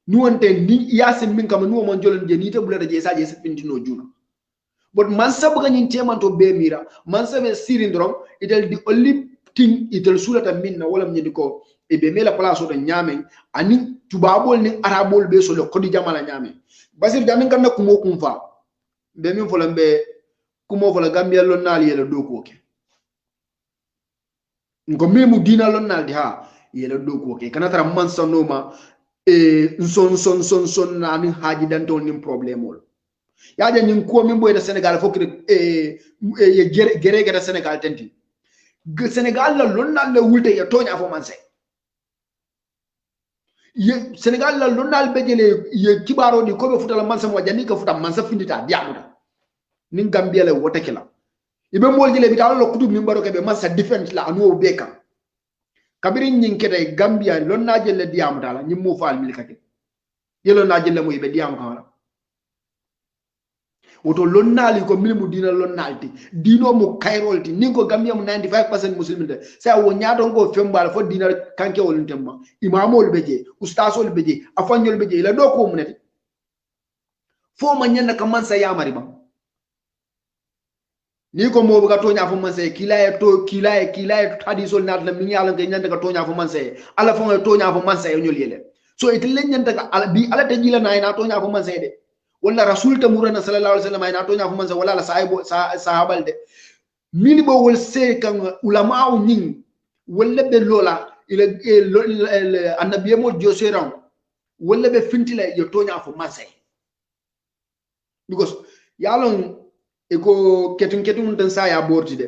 [SPEAKER 2] nuwonte ni yasin min kam nuwo mon jolon je ni te bulata je saje sepintino juna but man sabu ganyin temanto be mira man sabe sirindrom itel di only thing itel sulata minna wala mnyedi ko e be mela place do nyame ani tubabol ni arabol be so le kodi jamala nyame basir damin kan na kumo kumfa be min folambe kumo fola gambia lon nal yela doko ke ngo memu dina lon nal di ha yela doko ke kana tara man sanoma e son nani haji danton nim problème yaje ñin ko min boyda Sénégal fokki ye gerege da Sénégal tenti Sénégal la lonnal le wulte ya toña fo man say ye Sénégal la lonnal bejele ye kibaro di ko be futala man sam wajani ka futam man sa findita diamuda nin Gambia le wotakila ibe mol jele bi tawlo lo kutub min baro ke be man sa defense la anu be kam kabiri ñin kete Gambia lonna jele diamuda la ñim mo faal milikake yelo na jele mo ibe diam kan woto lonnali ko milimu dina lonnalti dino mo kayrolti ninko gambia mo 95% musliminte sa wo nyaaton ko fembal fo dina kanke woluntemma imamol beje ustasol beje afanyol beje la do ko munati fo ma nyanna kam man sa yamari ba ni ko mo buga tonya fo man say kilaye hadisol nat la mi yalla ke nyanda ka tonya fo man say ala fo tonya fo man say nyol yele so it len nyanda ka ala te jila na tonya fo man say de wala rasul ta murana sallallahu alaihi wasallam ina tonya fo man say wala la sahabal de mini bo wol se kan ulama o nyin wala be lola ila annabiye mo joseran wala be fintila yo tonya fo man say because yalon eko ketun tan sa ya borti de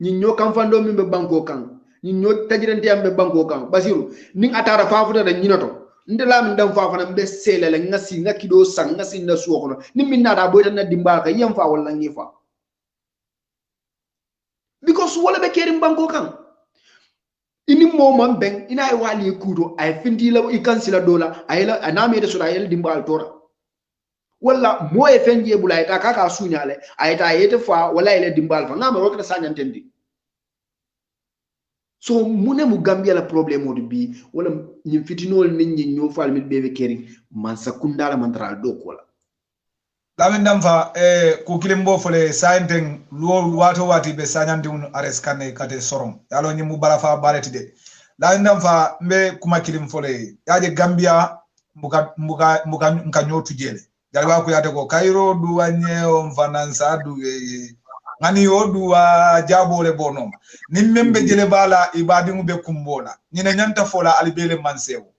[SPEAKER 2] ñin ñoo kam fando mi be banko kan ñin ñoo tajirante am be banko kan basiru ning atara fafuta da ñinoto ndela min dam fa fana be selele ngasi ngakido sang ngasi na suwo kono ni min nada boyta na dimba ka yem fa wala ngi fa because wala be kerim banko kan ini momam ben ina ay wali kudo ay findi la i kansila dola ay la aname de sura ay dimba al tora wala moye fenje bulay ta kaka sunyale ayta yete fa wala ile dimbal fa ngama rokta sanyantendi so mune mu gambia la problème do bi wala nyim fitinol nit ñi ñoo fal mit bebe keri man sakundala mantral do ko la
[SPEAKER 1] lamin dam fa ko kilimbo fole sainten lo wato wati be sanyandi un ares kanne kate sorom yalo nyimu bala fa baleti de lamin dam fa mbe kuma kilim fole yaje gambia mbuka nka nyotu jele jalwa ko yate ko kairo duwa nyeo mfanansa du ngani yo duwa jabole bonom ni membe jele bala ibadi mu be kumbola nyine nyanta fola alibele mansewo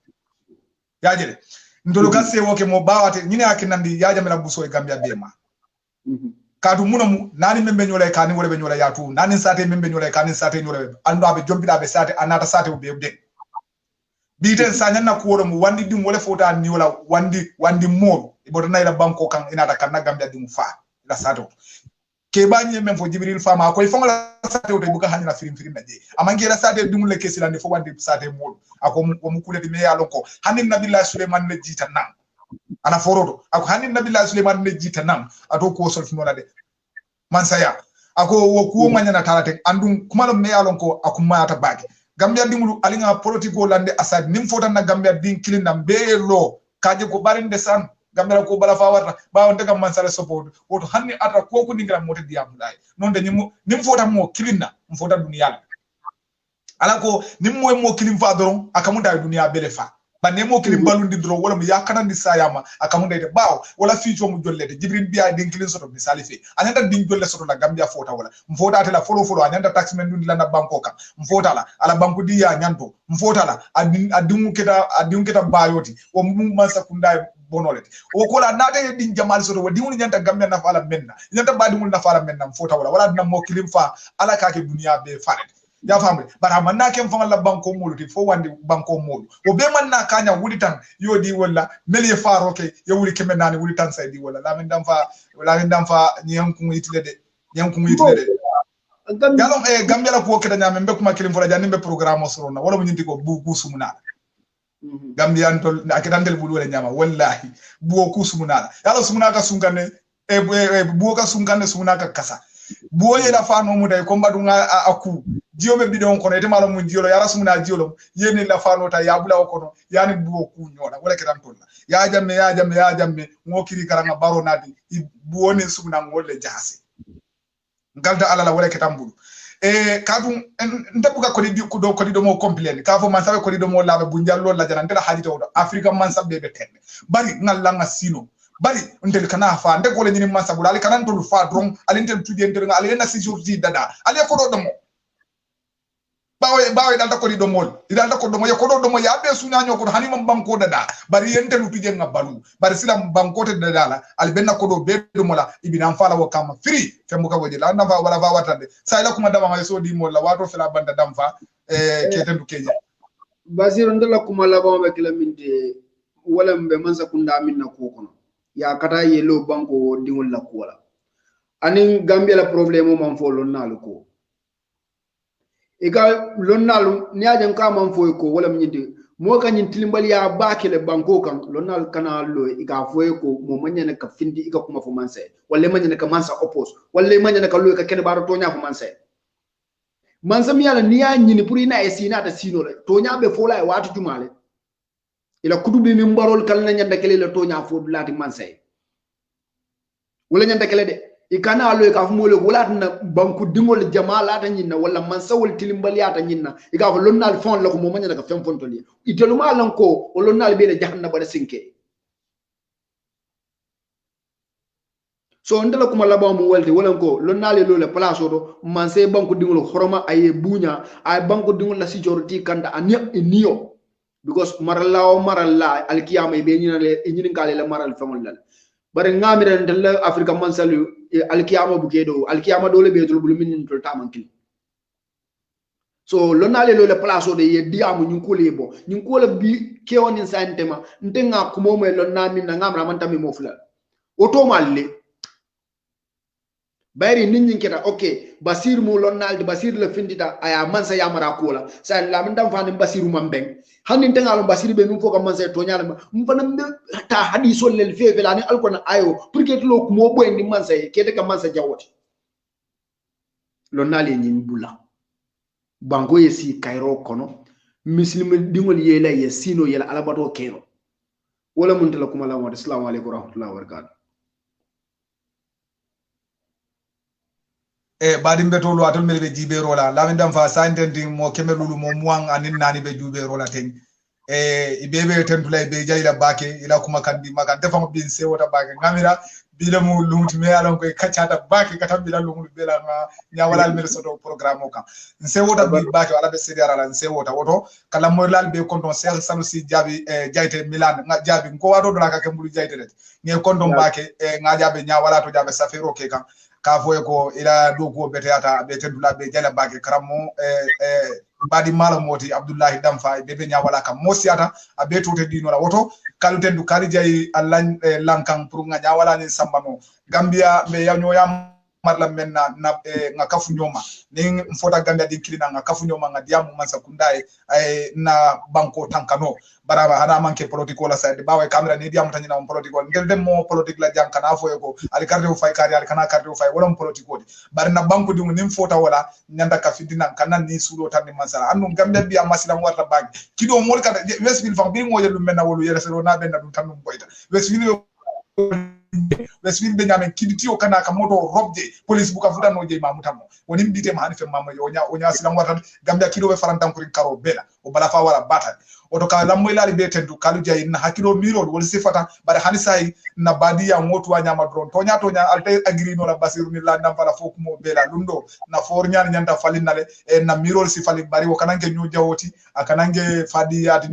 [SPEAKER 1] yajele ndolo ka sewo ke mo bawate nyine akinandi yaja mela buso e gambia bema kadu munamu nani membe nyola kani wala be nyola yatu nani sate membe nyola kani sate nyola ando abe jombida be sate anata sate be de biten sanya na kuoro mu wandi dum wala fota ni wala wandi mo iboto na ila banko kan inata kan gambia dum fa la sato ke banye men fo jibril fama ko ifon la sate o de buka hanina firim na je amangi la sate dum le kesila ne fo wandi sate mo ako mu kule de me ya lonko hanin nabillahi suleiman ne jita nan ana forodo ako hanin nabillahi suleiman ne jita nan ato ko sol fino la de man saya ako wo ko manyana talate andum kuma me ya lonko akuma ata bagi gambia dimulu alinga politiko lande asad nim fota na gambia din kilinda mbelo kaje ko barinde san gambia ko bala fa warta bawo ndega man sala support woto hanni ata ko ko dingra mota diamulay non de nim fota mo kilinda mfota duniya ala ko nim mo kilim fa doron akamunda duniya bele fa ba ne mo kilim balundi dro wala mo yakana ndi sayama akamunda de bawo wala ficho mo jollede jibril biya din kilin soto misali fe ananda din jolle soto la gambia fota wala mfota tela folo ananda tax men dundi la na banko kan mfota la ala banko di ya nyanto mfota la adum keta bayoti o mu mansa kunda bonolete o ko la nade din jamal soto wadi woni nyanta gambia na fala menna nyanta badi mun na fala menna mfota wala dina mo kilim fa ala kake duniya be faret ya famre bara manna kem fa la banko moluti fo wandi banko molu o be manna kanya wulitan yodi wala meli faro ke ya wuli kemenani wulitan saydi wala la min dam fa nyanku itile de yalon gambia la ko keda nyame be kuma kilim fo la janimbe programme sorona wala mo nyindi ko bu sumuna gambia antol akidandel bulu wala nyama wallahi bu ko sumuna yalo sumuna ka sunkane bu ka sunkane sumuna ka kasa buoye la fano mu day ko mbadunga aku jiobe bidon kono ete malo mu jiolo yara sumuna jiolo yeni la fano ta yabula kono yani buo ku nyona wala kidan tonna ya jamme ngokiri karanga baro nadi buone sumuna ngolle jase galda alala wala kidan bulu kadum ndabuga ko di do mo complain ka fo man sabe ko di do mo labe bunjallo la jana ndela hadita odo afrika man sabbe be tenne bari ngalla nga sino bari ndel kana fa nde ko le nyini man sabula ali kanan to fa dron ali ntel tudi ntel ali na si jour di dada ali ko do mo bawe dal ko di do mol dal ko do mo ko do mo ya be sunya nyoko hani mam banko dada bari yentel tudi nga balu bari silam banko te dada la ali benna ko do be do mola ibina fala wo kama free fembuka woje la na fa wala fa watande sai la kuma dama may so di mol la wato fela banda dam fa ketendu kenya
[SPEAKER 2] basiro ndala kuma la ba ma kila minde wala mbe mansa kunda minna ko kono ya kata yelo banko dingol la kola anin gambia la problème man fo lon nalu ko e ga lon nalu niaje ka man fo ko wala mnyinde mo kanyin tilimbali ya bakele banko kan lonal kana lo iga foye ko mo manya ka findi iga kuma fo manse walle manya ka mansa oppose walle manya ka lo ka kene baro tonya fo manse mansa mi ala niya nyini pour ina e sina ta sino le tonya be fo la e watu jumale ila kutubi mi mbarol kal na nyanda kele le tonya fo lati manse wala nyanda kele de ikana lo ka fu mo le wala na banku dingol jamaala ta nyinna wala mansa wal tilimbali ata nyinna iga fo lonnal fon la ko mo manya ka fem fon to li iteluma lanko o lonnal be le jahannaba de sinke so ndala kuma laba mu walti wala ko lonnal lo le place do manse banku dingol horoma ay bunya ay banku dingol la security kanda anya niyo because maralla alkiyama be nyina le nyinin kale la maral famol lal bare ngamire ndal afrika mansalu alkiyama bukedo alkiyama dole be dul min tol tamankil so lonale lo le place de ye diamu nyukule bo nyukule bi kewoni santema ntenga kumo me lonna min na ngamra man tammi mofla auto malle bayri ninyin keta okay basir mu lonnal de basir le findita aya mansa yamara kola sa la min dam fani basiru mambeng hanin tenga lo basir be min foka mansa to nyala mfana ta hadiso lel fefe la ni alkona ayo pour que lo kumo bo en mansa kete ka mansa jawoti lonnale nyin bula banko yesi kairo kono muslim dingol yela yesino yela alabato keno wala mun tala kuma lawa assalamu alaikum warahmatullahi wabarakatuh
[SPEAKER 1] badim beto lo atol melbe jibe rola lamin dam fa santendi mo kemelulu mo muang anin nani be jube rola ten ibebe tentula be jayla bake ila kuma kandi maga defa mo bin se wota bake ngamira bila mu lumti me alon ko kacata bake katam bila lumul bela nga nya wala al mersoto programme o kan se wota bi bake wala be sedara la se wota woto kala mo lal be konton Cheikh Sanusi jabi jayte Milan nga jabi ko wado do la ka kembulu jayte det nge konton bake nga jabe nya wala to jabe safero ke kan ka foye ko ila do ko beteyata be tedula be jala bake karamo badi mala moti Abdullahi Damfa bebe nya wala kam mosiata abe to te dino la woto kaluten du kali jay allan lankan pour nga nya wala ni sambano Gambia me yanyo yam marla menna na nga kafu nyoma ni mfota Gambia di kilina nga kafu nyoma nga diamu mansa kundae na banko tankano baraba hana manke politiko la side bawe camera ni diamu tanyina on politiko ngel dem mo politik la jam kana foye ko ali carte o fay kari ali kana carte o fay wala on politiko di bar na banko di ni mfota wala nyanda ka fidina kana ni sudo tan ni masala annu Gambia bi amasila warta bag kido mol kada Westfield fa bi mo yelu menna wolu yele sero na ben na dum tan dum boyta Westfield Westfield be nyame kiditi o kana ka moto robje police buka fuda no je mamutamo woni mbite ma hanife mama onya silam warta Gambia kido be farantan ko karo bela o bala fa wala batal oto ka lammo ilali be tendu kalu jay na hakilo miro wol sifata bare hanisai na badia ngotu wa nyama drone tonya alta agrino la basiru ni la ndam fala fokumo bela lundo na for nyaan nyanda falinale na miro sifali bari o kanange nyu jawoti akanange fadi yati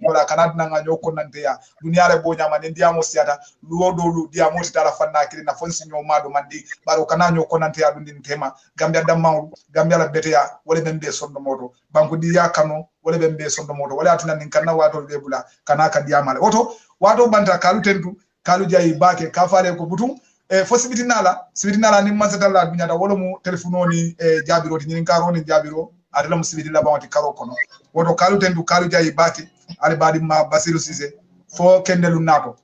[SPEAKER 1] wala kanad na nga nyoko nante ya duniare bo nyama ne ndiamo siata luodo lu diamo tala fanna kiri na fonsi nyomado mandi baro kana nyoko nante ya dundin tema Gambia damma Gambia la bete ya wala bembe sondo moto banko di ya kano wala bembe sondo moto wala atuna nin kanna wato bebula kana ka diamale oto wato banta kalu tentu kalu jayi bake kafale ko butum fo sibitinala ni mansatala dunyata wala mu telefono ni jabiro tin karo ni jabiro adala mu sibitila bawati karo kono woto kalu tentu kalu jayi bake ali badi ma Basiru Cissé fo kendelu nako